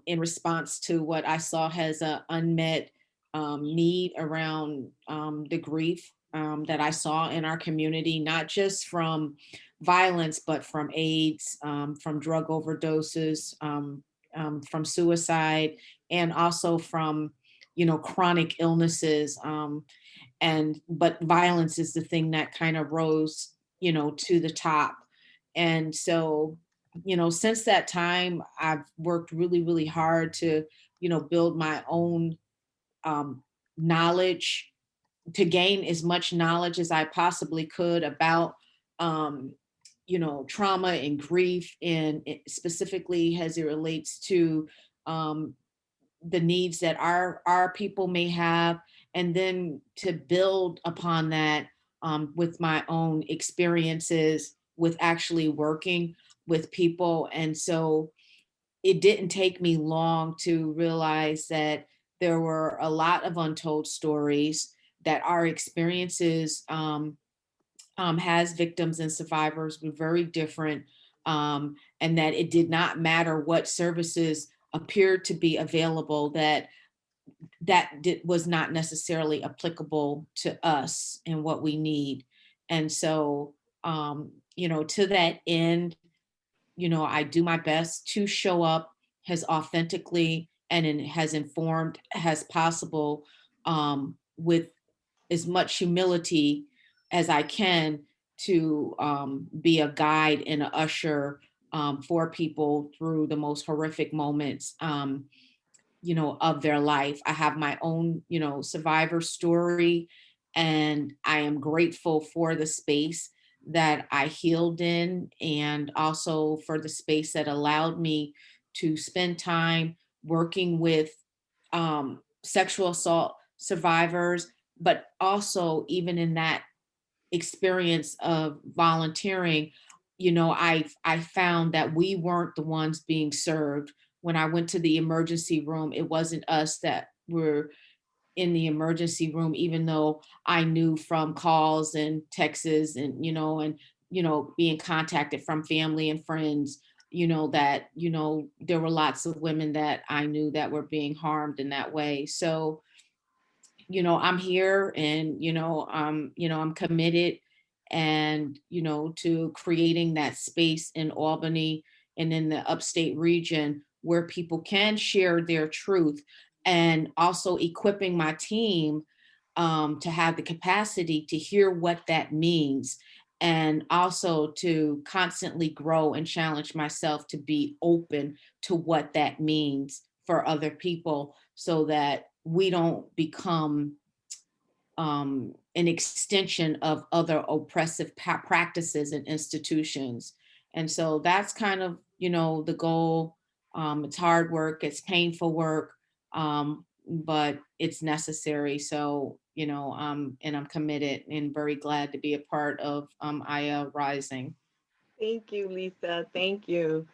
[SPEAKER 3] in response to what I saw as an unmet need around the grief that I saw in our community, not just from violence, but from AIDS, from drug overdoses, from suicide, and also from, chronic illnesses. But violence is the thing that kind of rose, to the top. And so, since that time, I've worked really, really hard to, build my own knowledge, to gain as much knowledge as I possibly could about, trauma and grief, and specifically as it relates to the needs that our people may have, and then to build upon that with my own experiences with actually working with people. And so it didn't take me long to realize that there were a lot of untold stories, that our experiences has victims and survivors were very different, and that it did not matter what services appeared to be available, was not necessarily applicable to us and what we need. And so, to that end, I do my best to show up as authentically and as informed as possible, with as much humility as I can, to be a guide and an usher for people through the most horrific moments, of their life. I have my own, survivor story, and I am grateful for the space that I healed in, and also for the space that allowed me to spend time working with sexual assault survivors, but also even in that experience of volunteering, I found that we weren't the ones being served. When I went to the emergency room, it wasn't us that were in the emergency room, even though I knew from calls and texts and, being contacted from family and friends, that, there were lots of women that I knew that were being harmed in that way. So, I'm here, and, I'm committed, and, to creating that space in Albany and in the upstate region where people can share their truth, and also equipping my team to have the capacity to hear what that means, and also to constantly grow and challenge myself to be open to what that means for other people, so that we don't become an extension of other oppressive practices and institutions. And so that's kind of, the goal. It's hard work, it's painful work, but it's necessary. So, and I'm committed and very glad to be a part of Aya Rising.
[SPEAKER 2] Thank you, Lisa. Thank you.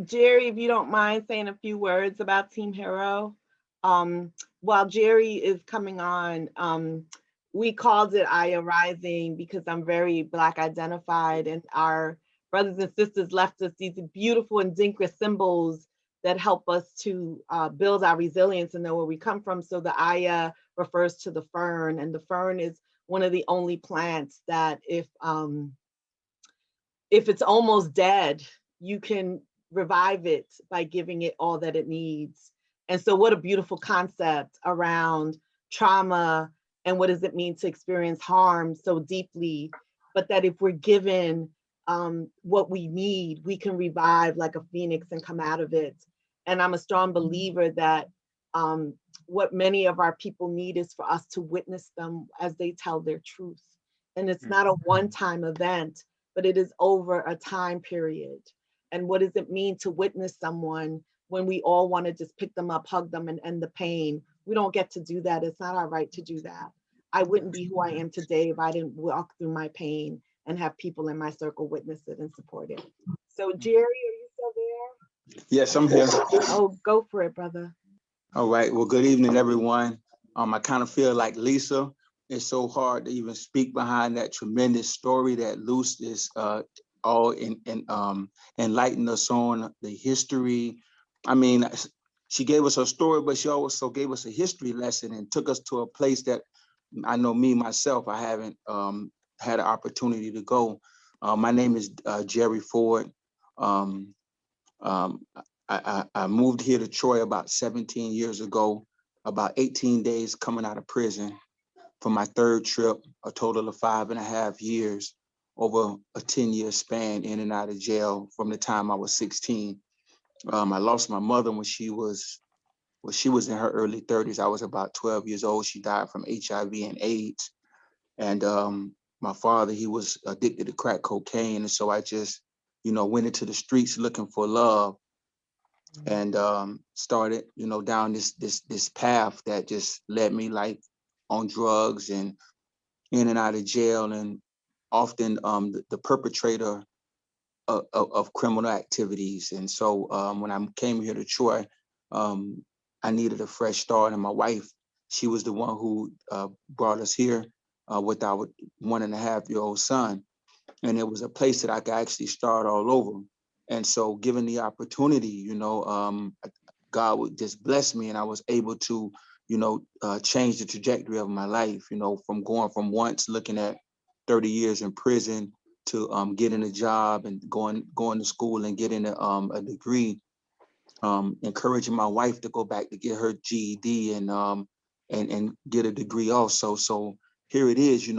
[SPEAKER 2] Jerry, if you don't mind saying a few words about Team Hero. While Jerry is coming on, we called it Aya Rising because I'm very Black identified, and our brothers and sisters left us these beautiful Ndinkra symbols that help us to build our resilience and know where we come from. So the Aya refers to the fern, and the fern is one of the only plants that if it's almost dead, you can revive it by giving it all that it needs. And so what a beautiful concept around trauma and what does it mean to experience harm so deeply, but that if we're given what we need, we can revive like a phoenix and come out of it. And I'm a strong believer that what many of our people need is for us to witness them as they tell their truth. And it's not a one-time event, but it is over a time period. And what does it mean to witness someone when we all want to just pick them up, hug them, and end the pain? We don't get to do that. It's not our right to do that. I wouldn't be who I am today if I didn't walk through my pain and have people in my circle witness it and support it. So Jerry, are you still there?
[SPEAKER 4] Yes, I'm here.
[SPEAKER 2] Oh, go for it, brother.
[SPEAKER 4] All right. Well, good evening, everyone. I kind of feel like Lisa. It's so hard to even speak behind that tremendous story that Luz is all enlightened us on the history. I mean, she gave us her story, but she also gave us a history lesson and took us to a place that I know me, myself, I haven't had an opportunity to go. My name is Jerry Ford. I moved here to Troy about 17 years ago, about 18 days coming out of prison for my third trip, a total of 5.5 years over a 10-year span in and out of jail from the time I was 16. I lost my mother when she was in her early 30s. I was about 12 years old. She died from HIV and AIDS. And my father, he was addicted to crack cocaine. And so I just, went into the streets looking for love and started, down this path that just led me like on drugs and in and out of jail, and often the perpetrator of criminal activities. And so when I came here to Troy, I needed a fresh start. And my wife, she was the one who brought us here with our 1.5-year-old son. And it was a place that I could actually start all over. And so given the opportunity, God would just bless me, and I was able to, change the trajectory of my life, from going from once looking at 30 years in prison to getting a job and going to school and getting a degree, encouraging my wife to go back to get her GED and get a degree also. So here it is,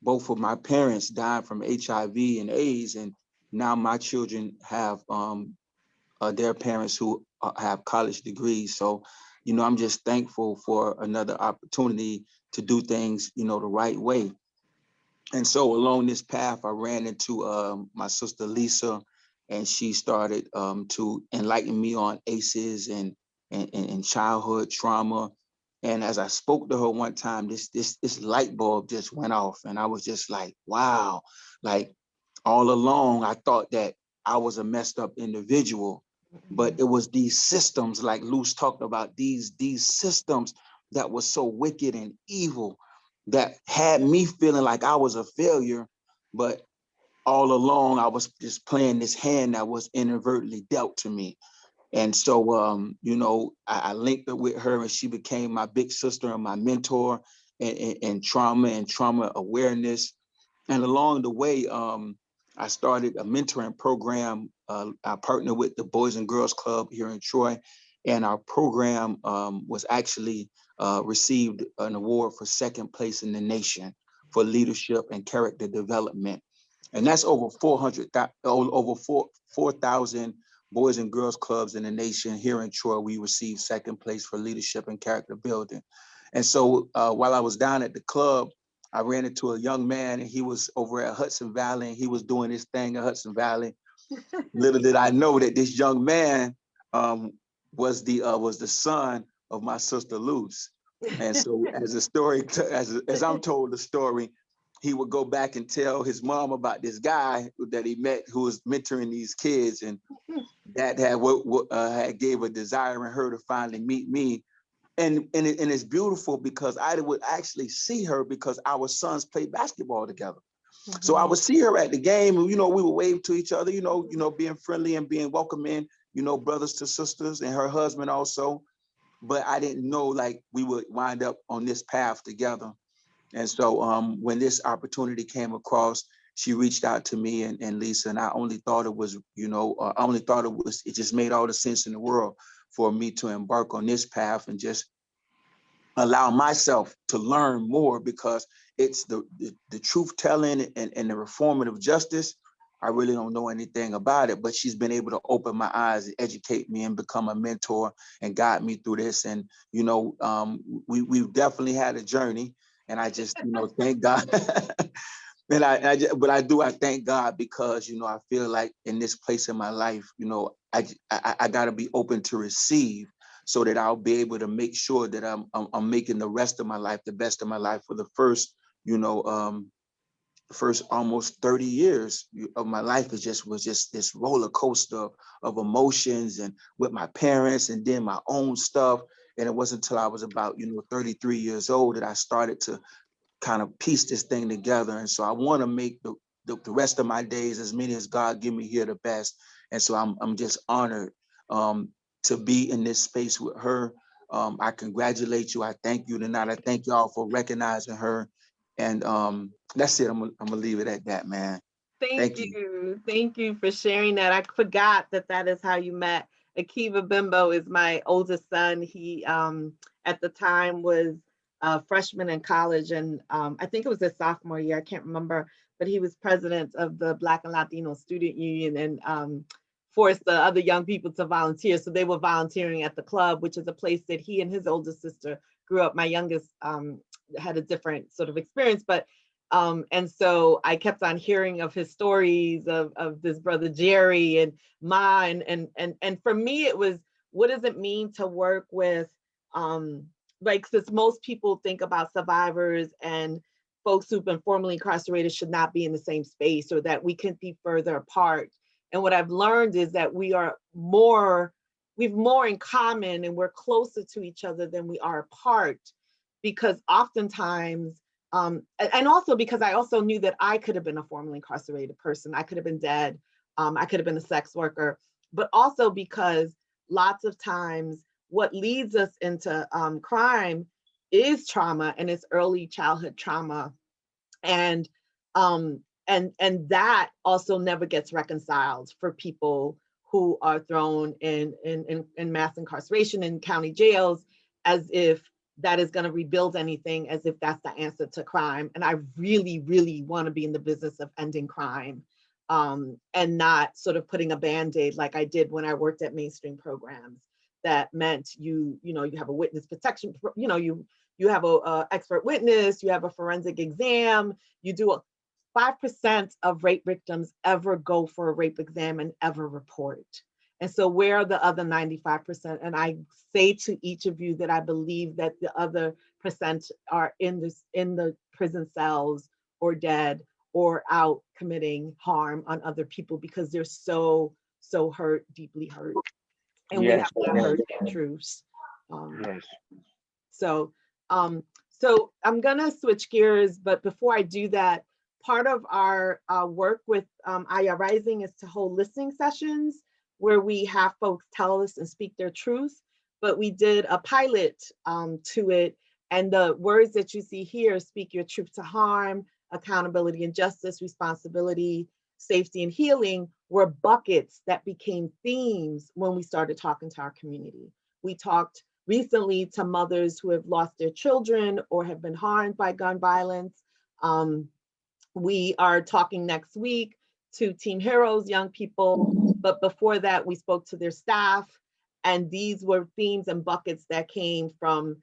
[SPEAKER 4] both of my parents died from HIV and AIDS, and now my children have their parents who have college degrees. So, I'm just thankful for another opportunity to do things, the right way. And so along this path, I ran into my sister Lisa, and she started to enlighten me on ACEs and childhood trauma. And as I spoke to her one time, this light bulb just went off, and I was just like, wow, like all along I thought that I was a messed up individual, but it was these systems, like Luz talked about, these systems that were so wicked and evil that had me feeling like I was a failure, but all along I was just playing this hand that was inadvertently dealt to me. And so, I linked up with her, and she became my big sister and my mentor in trauma and trauma awareness. And along the way, I started a mentoring program. I partnered with the Boys and Girls Club here in Troy, and our program was actually received an award for second place in the nation for leadership and character development. And that's over 4,000 Boys and Girls Clubs in the nation. Here in Troy, we received second place for leadership and character building. And so while I was down at the club, I ran into a young man, and he was over at Hudson Valley, and he was doing his thing at Hudson Valley. Little did I know that this young man was the son of my sister Luz. And so as the story, as I'm told the story, he would go back and tell his mom about this guy that he met who was mentoring these kids, and that had gave a desire in her to finally meet me. And it's beautiful because I would actually see her because our sons played basketball together. So I would see her at the game, and we would wave to each other, being friendly and being welcoming, brothers to sisters, and her husband also. But I didn't know like we would wind up on this path together. And so when this opportunity came across, she reached out to me and Lisa, and I only thought it was, it just made all the sense in the world for me to embark on this path and just allow myself to learn more, because it's the truth telling and the reformative justice. I really don't know anything about it, but she's been able to open my eyes and educate me and become a mentor and guide me through this. And, we've definitely had a journey, and I just, thank God. I thank God because, I feel like in this place in my life, I got to be open to receive, so that I'll be able to make sure that I'm making the rest of my life the best of my life. For the first, first almost 30 years of my life was just this roller coaster of emotions, and with my parents and then my own stuff. And it wasn't until I was about, 33 years old that I started to kind of piece this thing together. And so I want to make the rest of my days, as many as God give me here, the best. And so I'm just honored to be in this space with her. I congratulate you. I thank you tonight. I thank y'all for recognizing her. And that's it. I'm gonna leave it at that, man.
[SPEAKER 2] Thank you. Thank you for sharing that. I forgot that is how you met. Akiva Bimbo is my oldest son. He at the time was a freshman in college, and I think it was his sophomore year, I can't remember, but he was president of the Black and Latino Student Union, and forced the other young people to volunteer. So they were volunteering at the club, which is a place that he and his older sister grew up. My youngest had a different sort of experience, but and so I kept on hearing of his stories of this brother Jerry and mine. And for me, it was, what does it mean to work with, like, since most people think about survivors and folks who've been formerly incarcerated should not be in the same space, or that we can be further apart. And what I've learned is that we've more in common, and we're closer to each other than we are apart, because oftentimes, and also because I also knew that I could have been a formerly incarcerated person. I could have been dead. I could have been a sex worker, but also because lots of times what leads us into crime is trauma, and it's early childhood trauma. And that also never gets reconciled for people who are thrown in mass incarceration in county jails, as if that is going to rebuild anything, as if that's the answer to crime. And I really, really want to be in the business of ending crime, and not sort of putting a Band-Aid like I did when I worked at mainstream programs. That meant you have a witness protection, you have a expert witness, you have a forensic exam, you do 5% of rape victims ever go for a rape exam and ever report. And so where are the other 95%? And I say to each of you that I believe that the other percent are in the prison cells, or dead, or out committing harm on other people, because they're so hurt, deeply hurt. And we have not heard their truths. So I'm gonna switch gears, but before I do that, part of our work with Aya Rising is to hold listening sessions where we have folks tell us and speak their truth. But we did a pilot to it, and the words that you see here, speak your truth to harm, accountability and justice, responsibility, safety and healing, were buckets that became themes when we started talking to our community. We talked recently to mothers who have lost their children or have been harmed by gun violence. We are talking next week to Team Heroes, young people, but before that, we spoke to their staff, and these were themes and buckets that came from,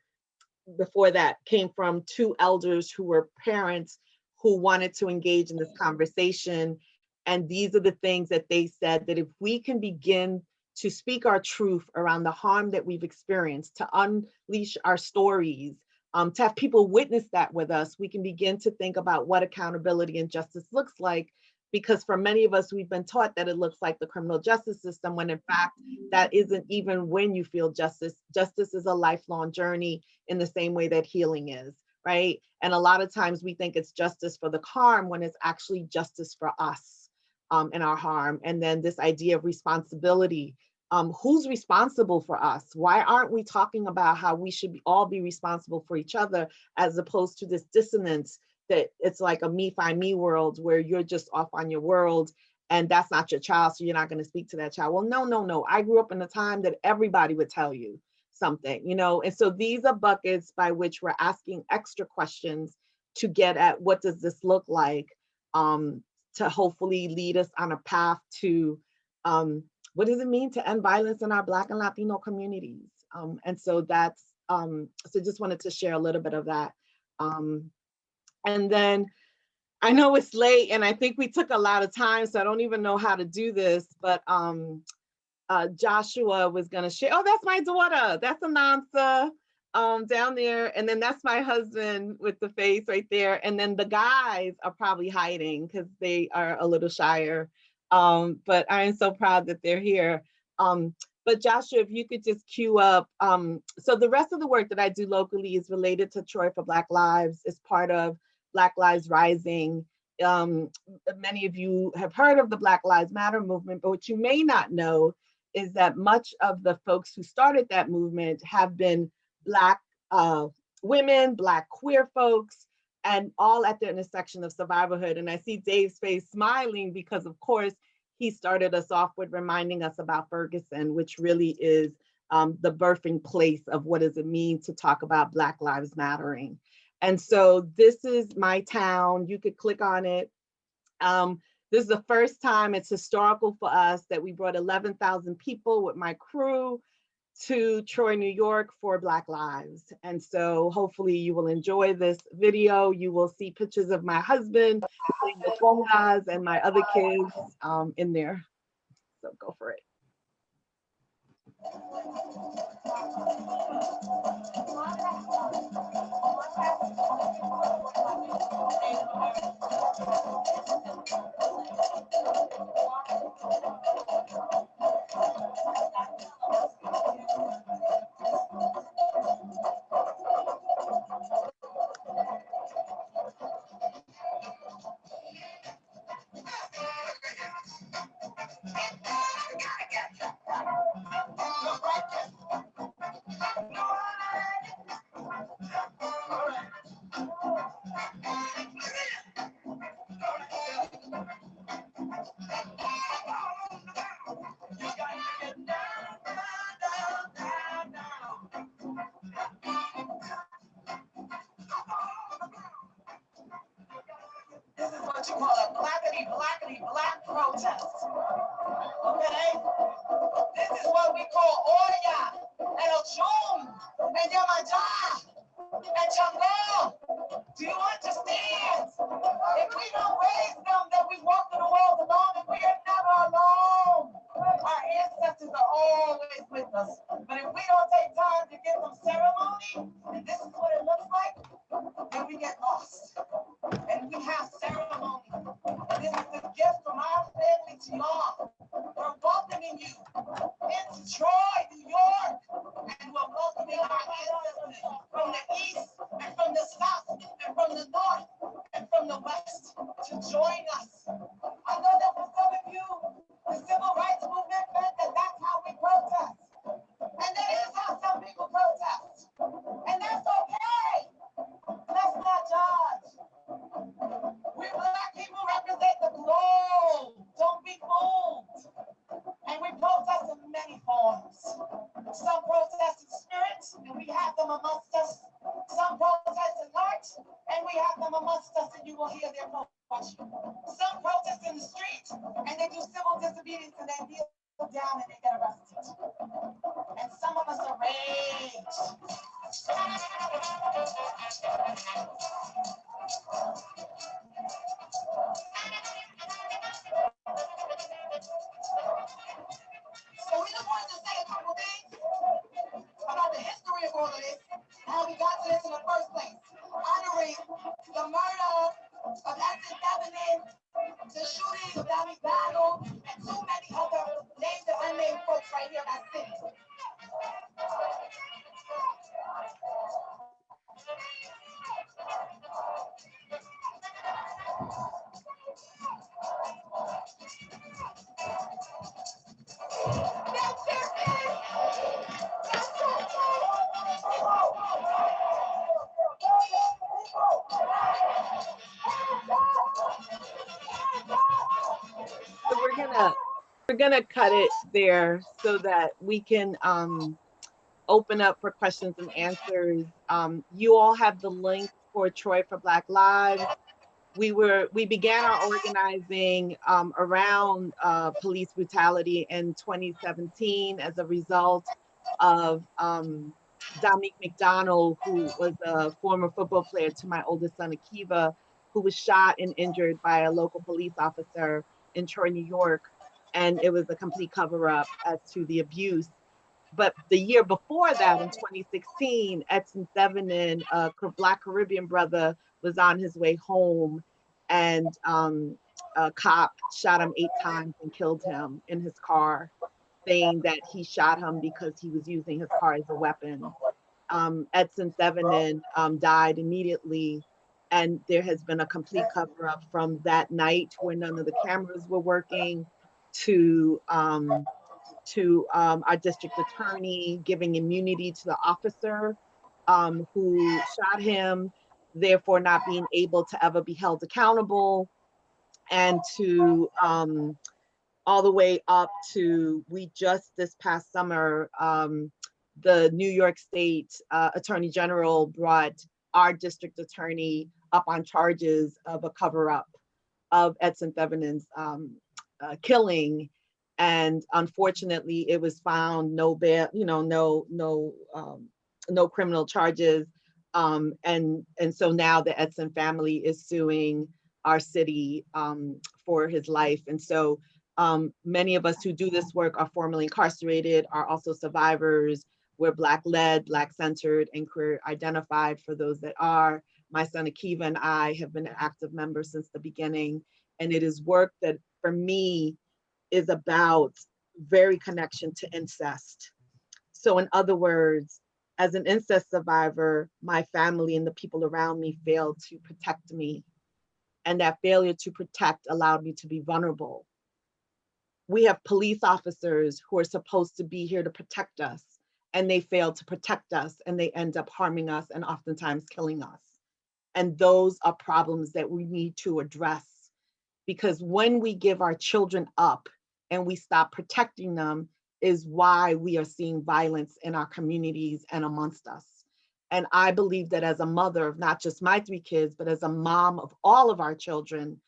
[SPEAKER 2] before that, came from two elders who were parents who wanted to engage in this conversation. And these are the things that they said, that if we can begin to speak our truth around the harm that we've experienced, to unleash our stories, to have people witness that with us, we can begin to think about what accountability and justice looks like. Because for many of us, we've been taught that it looks like the criminal justice system, when in fact, that isn't even when you feel justice. Justice is a lifelong journey, in the same way that healing is, right? And a lot of times we think it's justice for the harm, when it's actually justice for us and our harm. And then this idea of responsibility, who's responsible for us? Why aren't we talking about how we should all be responsible for each other, as opposed to this dissonance that it's like a me find me world where you're just off on your world and that's not your child, so you're not going to speak to that child. Well, no, no, no. I grew up in a time that everybody would tell you something, you know? And so these are buckets by which we're asking extra questions to get at what does this look like, to hopefully lead us on a path to what does it mean to end violence in our Black and Latino communities? And so that's, so just wanted to share a little bit of that. And then I know it's late and I think we took a lot of time, so I don't even know how to do this, but Joshua was gonna share, oh, that's my daughter, that's Anansa down there. And then that's my husband with the face right there. And then the guys are probably hiding because they are a little shyer. But I am so proud that they're here. But Joshua, if you could just cue up. So the rest of the work that I do locally is related to Troy for Black Lives. It's part of Black Lives Rising. Many of you have heard of the Black Lives Matter movement, but what you may not know is that much of the folks who started that movement have been Black women, Black queer folks, and all at the intersection of survivorhood. And I see Dave's face smiling because, of course, he started us off with reminding us about Ferguson, which really is the birthing place of what does it mean to talk about Black Lives Mattering. And so this is my town. You could click on it. This is the first time, it's historical for us, that we brought 11,000 people with my crew to Troy, New York for Black Lives. And so hopefully you will enjoy this video. You will see pictures of my husband, the congas, and my other kids in there. So go for it.
[SPEAKER 5] This is what you call a black protest. Okay? This is what we call Oya and Ochum and Yamaja and Chango. Do you understand? If we don't raise them, then we walk through the walls alone, and we are never alone. Our ancestors are always with us. But if we don't take time to give them ceremony, and this is what it looks like, then we get lost. And we have ceremony. And this is a gift from our family to y'all. We're welcoming you into Troy, New York, and we're welcoming our ancestors from the east and from the south and from the north and from the west to join us. I know that for some of you, the civil rights movement meant that that's how we protest. And that is how some people protest. And that's okay. Let's not judge. We Black people represent the globe. Don't be fooled. And we protest in many forms. Some protest in spirit, and we have them amongst us. Some protest in art, and we have them amongst us, and you will hear their poetry. Some protest in the street, and they do civil disobedience, and they kneel down and they get arrested. And some of us are raged. So we just wanted to say a couple things about the history of all of this, how we got to this in the first place, honoring the murder of Essex Evelyn, the shooting of Dahmeek McDonald, and too many other named and unnamed folks right here in that city.
[SPEAKER 2] gonna cut it there so that we can open up for questions and answers. You all have the link for Troy for Black Lives. We began our organizing around police brutality in 2017 as a result of Dahmeek McDonald, who was a former football player to my oldest son, Akiva, who was shot and injured by a local police officer in Troy, New York. And it was a complete cover up as to the abuse. But the year before that, in 2016, Edson Thevenin, a Black Caribbean brother, was on his way home, and a cop shot him 8 times and killed him in his car, saying that he shot him because he was using his car as a weapon. Edson Thevenin died immediately, and there has been a complete cover up from that night where none of the cameras were working to our district attorney giving immunity to the officer who shot him, therefore not being able to ever be held accountable, and to all the way up to, we just this past summer, the New York State Attorney General brought our district attorney up on charges of a cover-up of Edson Thevenin's killing. And unfortunately, it was found no bail, no criminal charges. And so now the Edson family is suing our city for his life. And so many of us who do this work are formerly incarcerated, are also survivors. We're Black-led, Black-centered, and queer identified for those that are. My son Akiva and I have been an active member since the beginning. And it is work that, for me, is about very connection to incest. So in other words, as an incest survivor, my family and the people around me failed to protect me. And that failure to protect allowed me to be vulnerable. We have police officers who are supposed to be here to protect us, and they fail to protect us, and they end up harming us and oftentimes killing us. And those are problems that we need to address, because when we give our children up and we stop protecting them is why we are seeing violence in our communities and amongst us. And I believe that as a mother of not just my 3 kids, but as a mom of all of our children,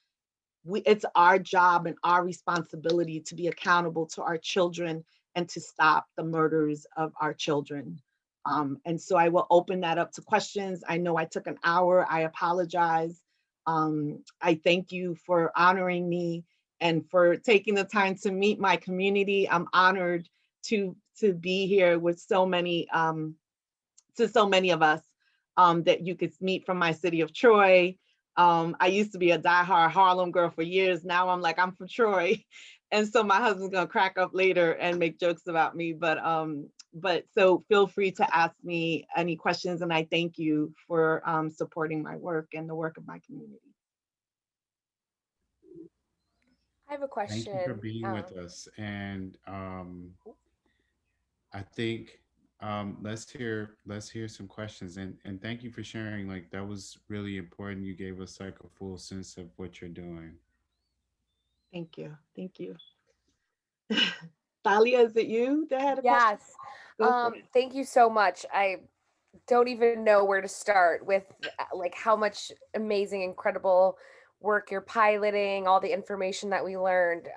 [SPEAKER 2] it's our job and our responsibility to be accountable to our children and to stop the murders of our children. And so I will open that up to questions. I know I took an hour, I apologize. I thank you for honoring me and for taking the time to meet my community. I'm honored to be here with so many of us that you could meet from my city of Troy. I used to be a diehard Harlem girl for years. Now I'm like, I'm from Troy. And so my husband's gonna crack up later and make jokes about me. But so feel free to ask me any questions, and I thank you for supporting my work and the work of my community.
[SPEAKER 6] I have a question.
[SPEAKER 1] Thank you for being with us. And I think let's hear some questions, and thank you for sharing. Like, that was really important. You gave us like a full sense of what you're doing.
[SPEAKER 2] Thank you. Thank you. Thalia, is it you that had a question?
[SPEAKER 6] Yes. Thank you so much. I don't even know where to start with like how much amazing, incredible work you're piloting, all the information that we learned.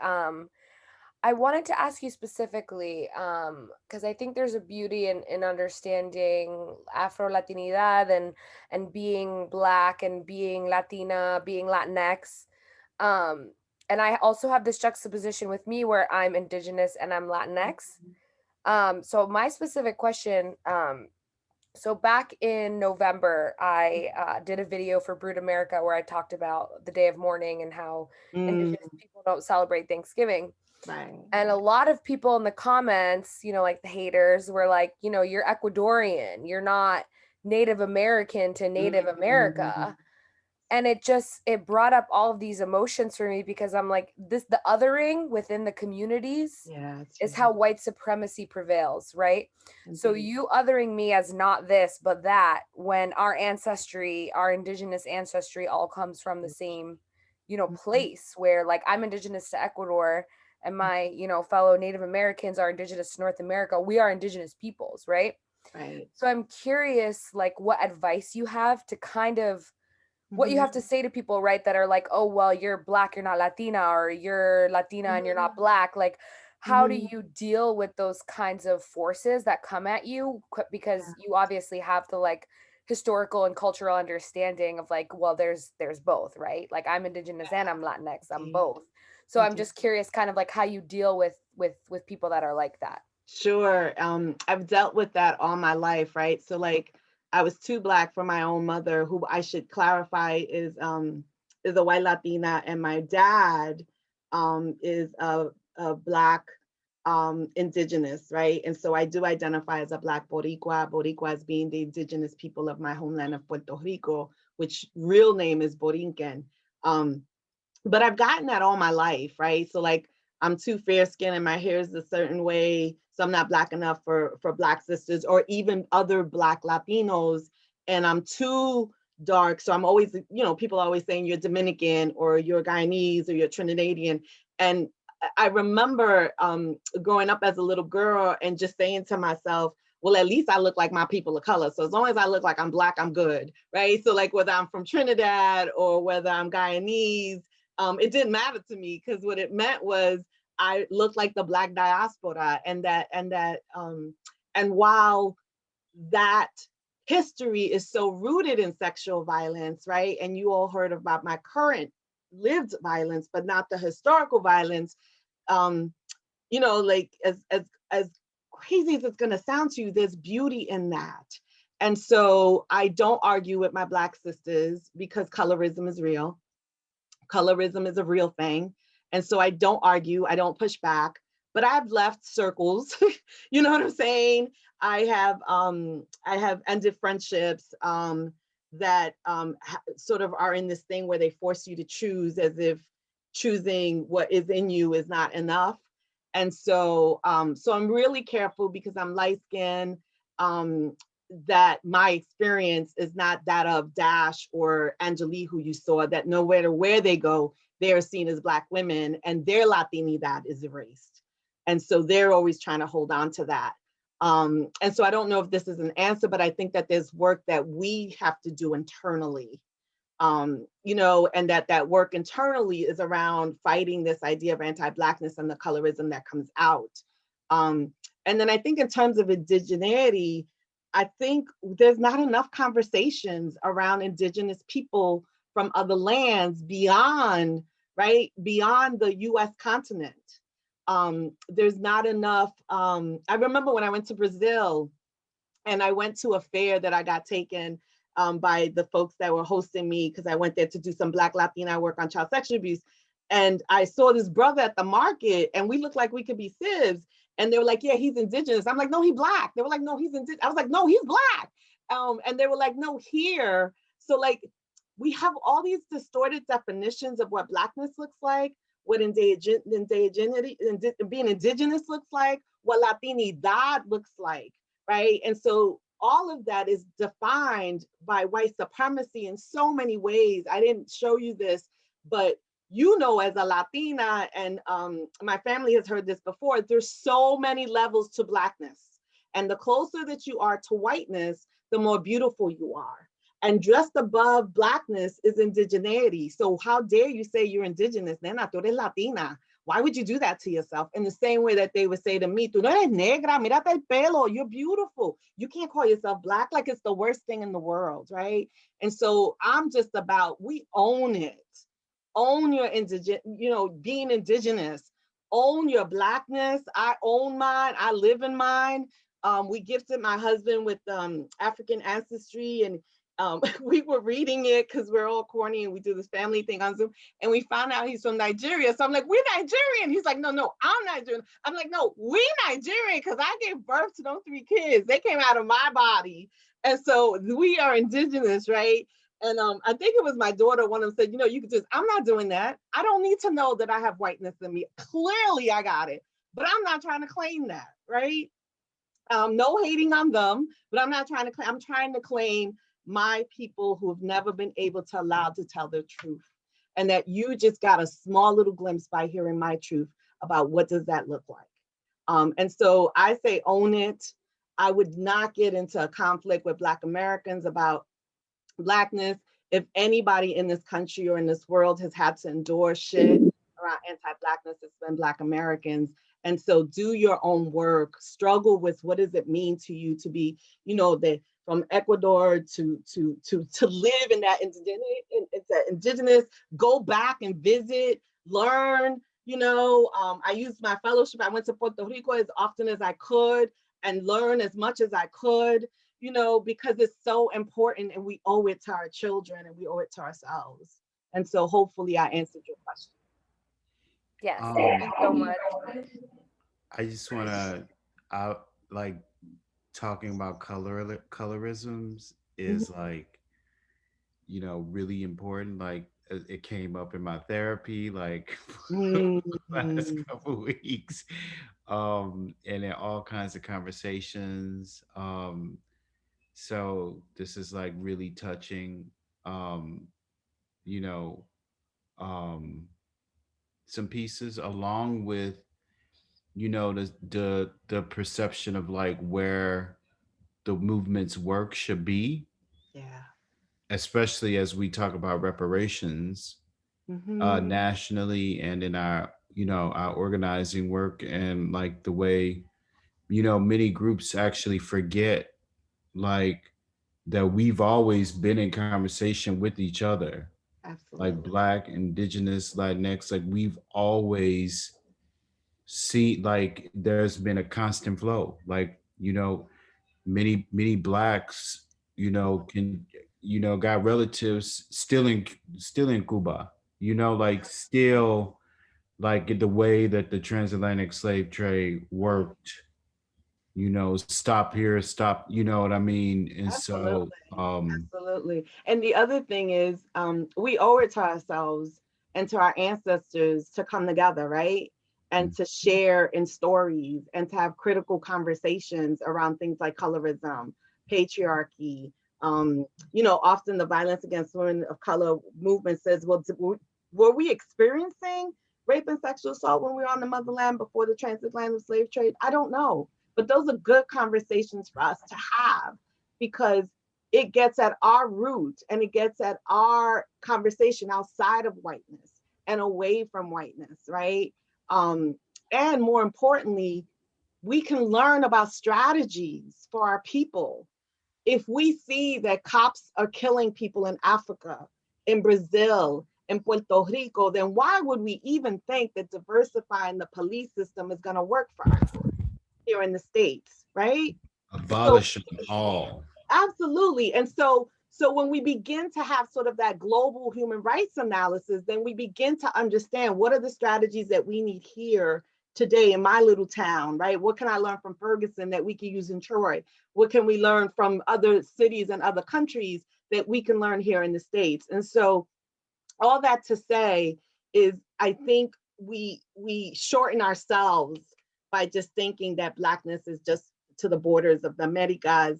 [SPEAKER 6] I wanted to ask you specifically, because I think there's a beauty in understanding Afro-Latinidad and being Black and being Latina, being Latinx. And I also have this juxtaposition with me where I'm Indigenous and I'm Latinx. So my specific question, so back in November, I did a video for Brood America where I talked about the day of mourning and how Indigenous people don't celebrate Thanksgiving.
[SPEAKER 2] Right.
[SPEAKER 6] And a lot of people in the comments, like the haters were like, you're Ecuadorian, you're not Native American to Native America. And it brought up all of these emotions for me, because I'm like, the othering within the communities is how white supremacy prevails, right? Mm-hmm. So you othering me as not this, but that, when our ancestry, our Indigenous ancestry all comes from the same, place, where like I'm Indigenous to Ecuador, and my, you know, fellow Native Americans are indigenous to North America. We are indigenous peoples, right?
[SPEAKER 2] Right.
[SPEAKER 6] So I'm curious, like, what advice you have to kind of, what you have to say to people, right, that are like, oh, well, you're Black, you're not Latina, or you're Latina and you're not Black. Like, how do you deal with those kinds of forces that come at you? Because you obviously have the like historical and cultural understanding of like, well, there's both, right? Like, I'm indigenous and I'm Latinx, I'm both. So I'm just curious kind of like how you deal with people that are like that.
[SPEAKER 2] Sure. I've dealt with that all my life, right? So like I was too Black for my own mother, who I should clarify is a white Latina, and my dad is a Black indigenous, right? And so I do identify as a Black Boricua, Boricua as being the indigenous people of my homeland of Puerto Rico, which real name is Borinquen. But I've gotten that all my life, right? So like I'm too fair skinned and my hair is a certain way, so I'm not Black enough for Black sisters or even other Black Latinos, and I'm too dark, so I'm always, you know, people are always saying you're Dominican or you're Guyanese or you're Trinidadian. And I remember growing up as a little girl and just saying to myself, well, at least I look like my people of color. So as long as I look like I'm Black, I'm good, right? So like whether I'm from Trinidad or whether I'm Guyanese, it didn't matter to me, because what it meant was I looked like the Black diaspora, and while that history is so rooted in sexual violence, right? And you all heard about my current lived violence, but not the historical violence. You know, like as crazy as it's going to sound to you, there's beauty in that. And so I don't argue with my Black sisters because colorism is real. Colorism is a real thing. And so I don't argue, I don't push back, but I've left circles, you know what I'm saying? I have ended friendships that sort of are in this thing where they force you to choose, as if choosing what is in you is not enough. And so so I'm really careful because I'm light skinned, that my experience is not that of Dash or Angelique, who you saw, that no matter where they go, they are seen as Black women and their Latinidad is erased. And so they're always trying to hold on to that. And so I don't know if this is an answer, but I think that there's work that we have to do internally, you know, and that work internally is around fighting this idea of anti-Blackness and the colorism that comes out. And then I think in terms of indigeneity, I think there's not enough conversations around indigenous people from other lands beyond, right, beyond the US continent. There's not enough. I remember when I went to Brazil and I went to a fair that I got taken by the folks that were hosting me, because I went there to do some Black Latina work on child sexual abuse. And I saw this brother at the market and we looked like we could be sibs. And they were like, yeah, he's indigenous. I'm like, no, he's Black. They were like, no, he's indigenous. I was like, no, he's Black. And they were like, no, here. So like, we have all these distorted definitions of what Blackness looks like, what indigeneity, being indigenous looks like, what Latinidad looks like, right? And so all of that is defined by white supremacy in so many ways. I didn't show you this, but you know, as a Latina, and my family has heard this before, there's so many levels to Blackness. And the closer that you are to whiteness, the more beautiful you are. And just above Blackness is indigeneity. So how dare you say you're indigenous? Nena, tú eres Latina. Why would you do that to yourself? In the same way that they would say to me, tú no eres negra, mírate el pelo, you're beautiful. You can't call yourself Black like it's the worst thing in the world, right? And so I'm just about, we own it. Own your you know, being indigenous, own your Blackness. I own mine, I live in mine. We gifted my husband with African ancestry, and we were reading it because we're all corny and we do this family thing on Zoom, and we found out he's from Nigeria. So I'm like, we're Nigerian. He's like, no, I'm Nigerian. I'm like, no, we Nigerian, because I gave birth to those 3 kids. They came out of my body. And so we are indigenous, right? And I think it was my daughter, one of them said, you know, you could just, I'm not doing that. I don't need to know that I have whiteness in me. Clearly I got it, but I'm not trying to claim that, right? No hating on them, but I'm not trying to claim, I'm trying to claim my people who have never been able to allow to tell their truth. And that you just got a small little glimpse by hearing my truth about what does that look like. And so I say own it. I would not get into a conflict with Black Americans about Blackness. If anybody in this country or in this world has had to endure shit around anti-Blackness, it's been Black Americans. And so do your own work, struggle with what does it mean to you to be, you know, from Ecuador to live in that indigenous, go back and visit, learn, you know. I used my fellowship, I went to Puerto Rico as often as I could and learn as much as I could, you know, because it's so important and we owe it to our children and we owe it to ourselves. And so hopefully I answered your question.
[SPEAKER 6] Yes, thank you so much.
[SPEAKER 1] I just want to, like, talking about colorisms is like, you know, really important. Like it came up in my therapy, like last couple weeks, and in all kinds of conversations. So this is like really touching, you know, some pieces along with, you know, the perception of like where the movement's work should be.
[SPEAKER 2] Yeah.
[SPEAKER 1] Especially as we talk about reparations nationally and in our, you know, our organizing work, and like the way, you know, many groups actually forget like that we've always been in conversation with each other.
[SPEAKER 2] Absolutely.
[SPEAKER 1] Like Black, Indigenous, Latinx, like we've always seen, like there's been a constant flow. Like, you know, many Blacks, you know, can, you know, got relatives still in Cuba, you know, like still like the way that the transatlantic slave trade worked, you know, stop here, stop, you know what I mean? And
[SPEAKER 2] Absolutely.
[SPEAKER 1] so
[SPEAKER 2] Absolutely. And the other thing is, we owe it to ourselves and to our ancestors to come together, right? And to share in stories and to have critical conversations around things like colorism, patriarchy. You know, often the violence against women of color movement says, well, were we experiencing rape and sexual assault when we were on the motherland before the transatlantic slave trade? I don't know. But those are good conversations for us to have, because it gets at our root and it gets at our conversation outside of whiteness and away from whiteness, right? And more importantly, we can learn about strategies for our people. If we see that cops are killing people in Africa, in Brazil, in Puerto Rico, then why would we even think that diversifying the police system is going to work for us here in the States, right?
[SPEAKER 1] abolish them all.
[SPEAKER 2] Absolutely. And so when we begin to have sort of that global human rights analysis, then we begin to understand what are the strategies that we need here today in my little town, right? What can I learn from Ferguson that we can use in Troy? What can we learn from other cities and other countries that we can learn here in the States? And so all that to say is, I think we shorten ourselves by just thinking that Blackness is just to the borders of the Americas,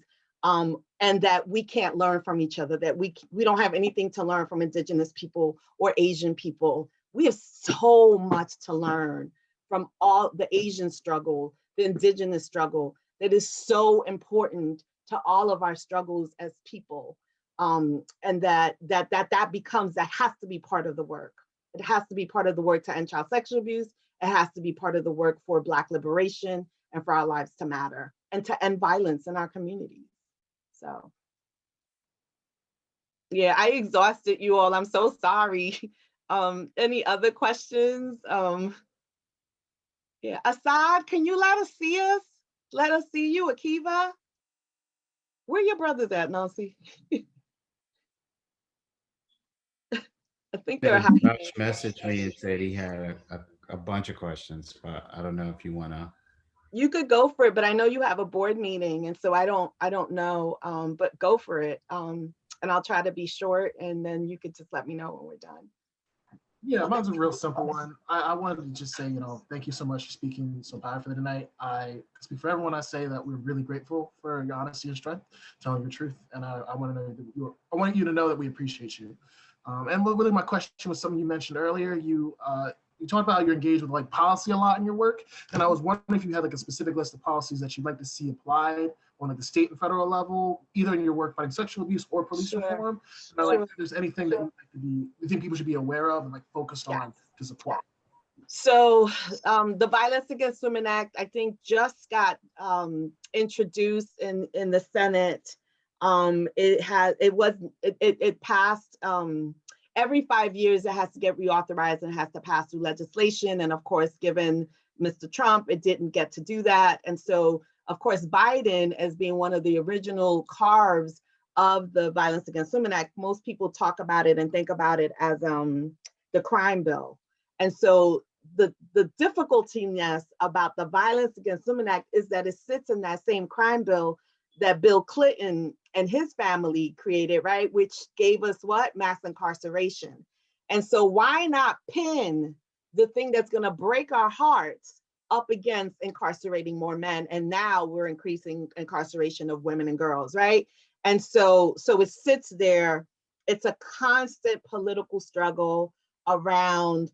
[SPEAKER 2] and that we can't learn from each other, that we don't have anything to learn from Indigenous people or Asian people. We have so much to learn from all the Asian struggle, the Indigenous struggle, that is so important to all of our struggles as people. And that has to be part of the work. It has to be part of the work to end child sexual abuse. It has to be part of the work for Black liberation and for our lives to matter and to end violence in our communities. So, yeah, I exhausted you all. I'm so sorry. Any other questions? Yeah, Assad, can you let us see us? Let us see you, Akiva. Where your brothers at, Nancy? I think they're
[SPEAKER 1] Yeah,
[SPEAKER 2] hiding.
[SPEAKER 1] Josh messaged me and said he had a bunch of questions, but I don't know if you want to.
[SPEAKER 2] You could go for it, but I know you have a board meeting, and so I don't know, but go for it. And I'll try to be short, and then you could just let me know when we're done.
[SPEAKER 7] Yeah, mine's a real simple one. I wanted to just say, thank you so much for speaking so powerfully tonight. I speak for everyone. I say that we're really grateful for your honesty and strength, telling your truth, and I want to know that I want you to know that we appreciate you. And really, my question was something you mentioned earlier. You you talked about how you're engaged with like policy a lot in your work, and I was wondering if you had like a specific list of policies that you'd like to see applied on like the state and federal level, either in your work fighting sexual abuse or police
[SPEAKER 2] Sure.
[SPEAKER 7] reform. And I like if there's anything that you think people should be aware of and like focused on to support.
[SPEAKER 2] So the Violence Against Women Act, I think, just got introduced in the Senate. It passed every 5 years. It has to get reauthorized and has to pass through legislation. And of course, given Mr. Trump, it didn't get to do that. And so, of course, Biden, as being one of the original carves of the Violence Against Women Act, most people talk about it and think about it as the crime bill. And so the difficultiness about the Violence Against Women Act is that it sits in that same crime bill that Bill Clinton and his family created, right? Which gave us what? Mass incarceration. And so why not pin the thing that's gonna break our hearts up against incarcerating more men? And now we're increasing incarceration of women and girls, right? And so it sits there. It's a constant political struggle around,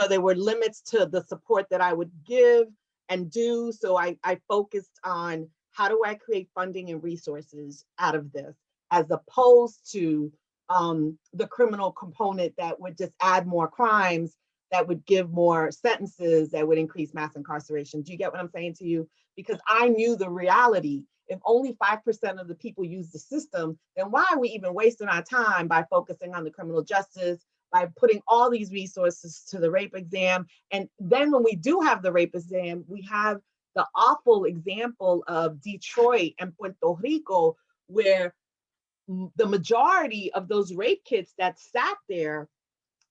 [SPEAKER 2] there were limits to the support that I would give and do. So I focused on how do I create funding and resources out of this, as opposed to the criminal component that would just add more crimes, that would give more sentences, that would increase mass incarceration. Do you get what I'm saying to you? Because I knew the reality. If only 5% of the people use the system, then why are we even wasting our time by focusing on the criminal justice, by putting all these resources to the rape exam? And then when we do have the rape exam, we have the awful example of Detroit and Puerto Rico, where the majority of those rape kits that sat there,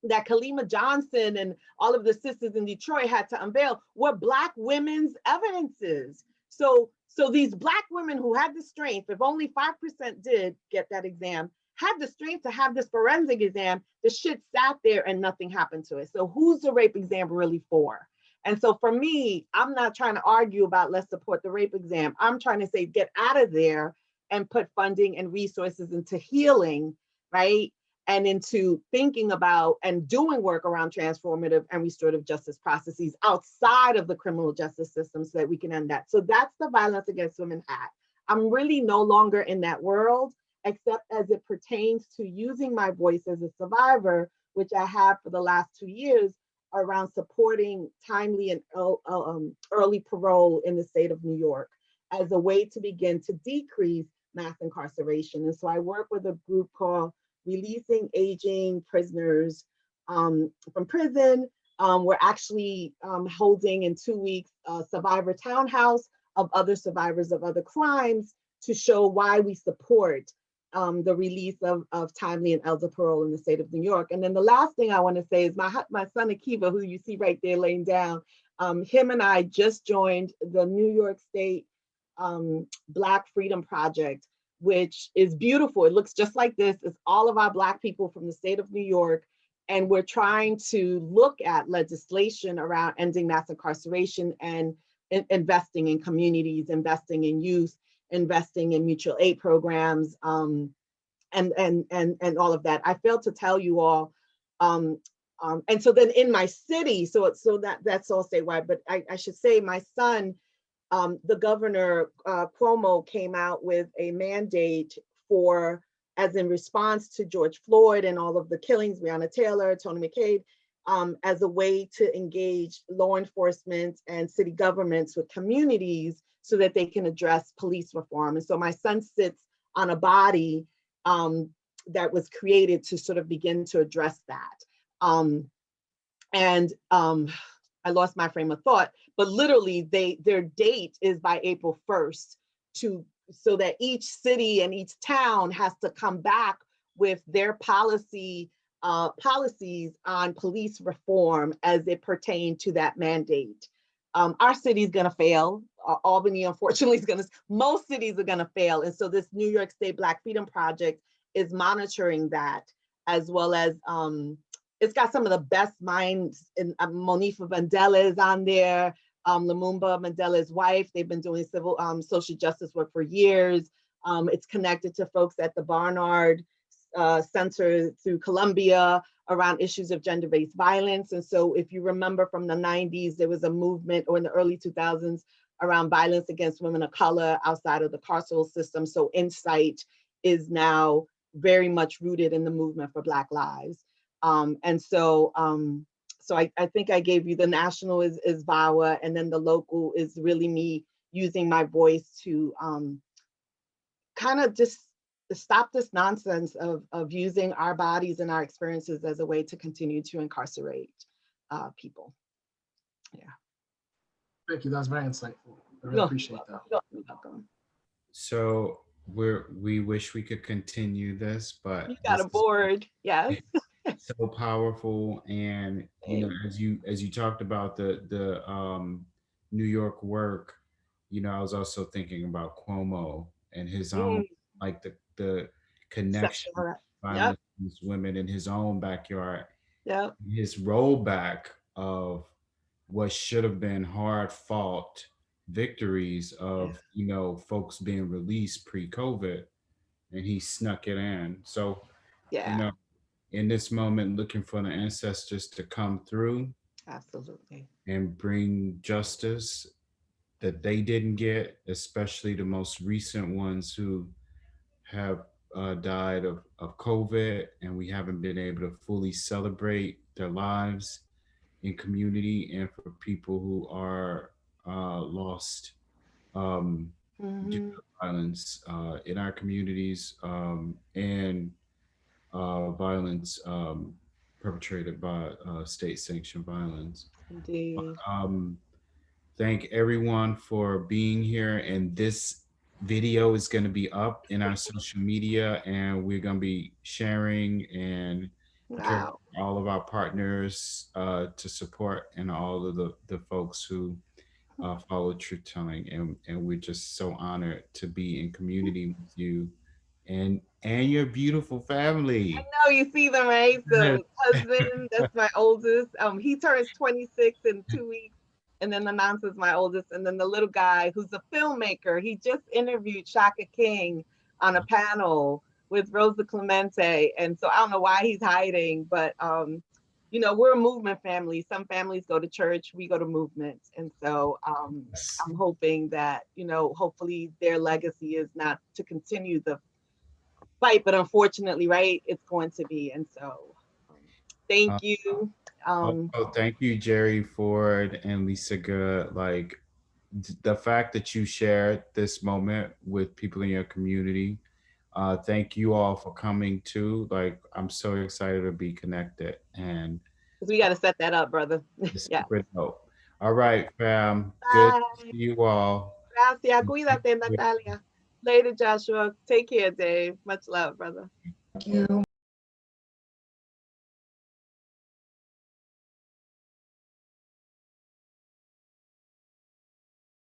[SPEAKER 2] that Kalima Johnson and all of the sisters in Detroit had to unveil, were Black women's evidences. So these Black women who had the strength, if only 5% did get that exam, had the strength to have this forensic exam, the shit sat there and nothing happened to it. So who's the rape exam really for? And so for me, I'm not trying to argue about let's support the rape exam. I'm trying to say, get out of there and put funding and resources into healing, right? And into thinking about and doing work around transformative and restorative justice processes outside of the criminal justice system so that we can end that. So that's the Violence Against Women Act. I'm really no longer in that world, except as it pertains to using my voice as a survivor, which I have for the last 2 years, around supporting timely and early parole in the state of New York as a way to begin to decrease mass incarceration. And so I work with a group called Releasing Aging Prisoners from Prison. We're actually holding in 2 weeks a survivor townhouse of other survivors of other crimes to show why we support the release of timely and elder parole in the state of New York. And then the last thing I want to say is my son Akiva, who you see right there laying down, him and I just joined the New York State Black Freedom Project, which is beautiful. It looks just like this. It's all of our Black people from the state of New York. And we're trying to look at legislation around ending mass incarceration and investing in communities, investing in youth, investing in mutual aid programs, and all of that. I failed to tell you all. And so then in my city, so that's all statewide, but I should say my son, the governor, Cuomo, came out with a mandate for, as in response to George Floyd and all of the killings, Breonna Taylor, Tony McCabe, as a way to engage law enforcement and city governments with communities so that they can address police reform. And so my son sits on a body that was created to sort of begin to address that. I lost my frame of thought, but literally their date is by April 1st so that each city and each town has to come back with their policies on police reform as it pertained to that mandate. Our city is going to fail. Albany, unfortunately, most cities are going to fail. And so this New York State Black Freedom Project is monitoring that, as well as it's got some of the best minds. And Monifa Mandela is on there, Lumumba Mandela's wife. They've been doing social justice work for years. It's connected to folks at the Barnard center through Columbia around issues of gender-based violence. And so if you remember from the 90s, there was a movement, or in the early 2000s, around violence against women of color outside of the carceral system. So Insight is now very much rooted in the movement for Black lives. So I think I gave you the national is VAWA, and then the local is really me using my voice to kind of just stop this nonsense of using our bodies and our experiences as a way to continue to incarcerate people. Yeah.
[SPEAKER 7] Thank you. That was very insightful. I really appreciate that.
[SPEAKER 2] You're welcome.
[SPEAKER 1] So we wish we could continue this, but
[SPEAKER 2] You got a board, yes.
[SPEAKER 1] So powerful. And you know, as you talked about the New York work, you know, I was also thinking about Cuomo and his own like the connection
[SPEAKER 2] Yep.
[SPEAKER 1] violence against women in his own backyard.
[SPEAKER 2] Yep.
[SPEAKER 1] His rollback of what should have been hard fought victories of you know folks being released pre-COVID, and he snuck it in. So you know, in this moment, looking for the ancestors to come through,
[SPEAKER 2] absolutely,
[SPEAKER 1] and bring justice that they didn't get, especially the most recent ones who have died of COVID, and we haven't been able to fully celebrate their lives in community, and for people who are lost due to violence in our communities, and violence perpetrated by state-sanctioned violence.
[SPEAKER 2] Indeed.
[SPEAKER 1] Thank everyone for being here, and this video is going to be up in our social media, and we're going to be sharing and encouraging all of our partners to support, and all of the folks who follow truth telling, and we're just so honored to be in community with you and your beautiful family.
[SPEAKER 2] I know, you see them, right? So husband, that's my oldest. He turns 26 in 2 weeks. And then the Nance is my oldest. And then the little guy who's a filmmaker, he just interviewed Shaka King on a panel with Rosa Clemente. And so I don't know why he's hiding, but you know, we're a movement family. Some families go to church, we go to movements. And so I'm hoping that, you know, hopefully their legacy is not to continue the fight, but unfortunately, right, it's going to be. And so thank you.
[SPEAKER 1] Thank you, Jerry Ford and Lisa Good. Like the fact that you shared this moment with people in your community. Thank you all for coming too. Like, I'm so excited to be connected, and
[SPEAKER 2] we got to set that up, brother.
[SPEAKER 1] Yeah. Dope. All right, fam.
[SPEAKER 2] Bye.
[SPEAKER 1] Good to see you all.
[SPEAKER 2] Gracias. Cuídate, Natalia. Later, Joshua. Take care, Dave. Much love, brother.
[SPEAKER 7] Thank you.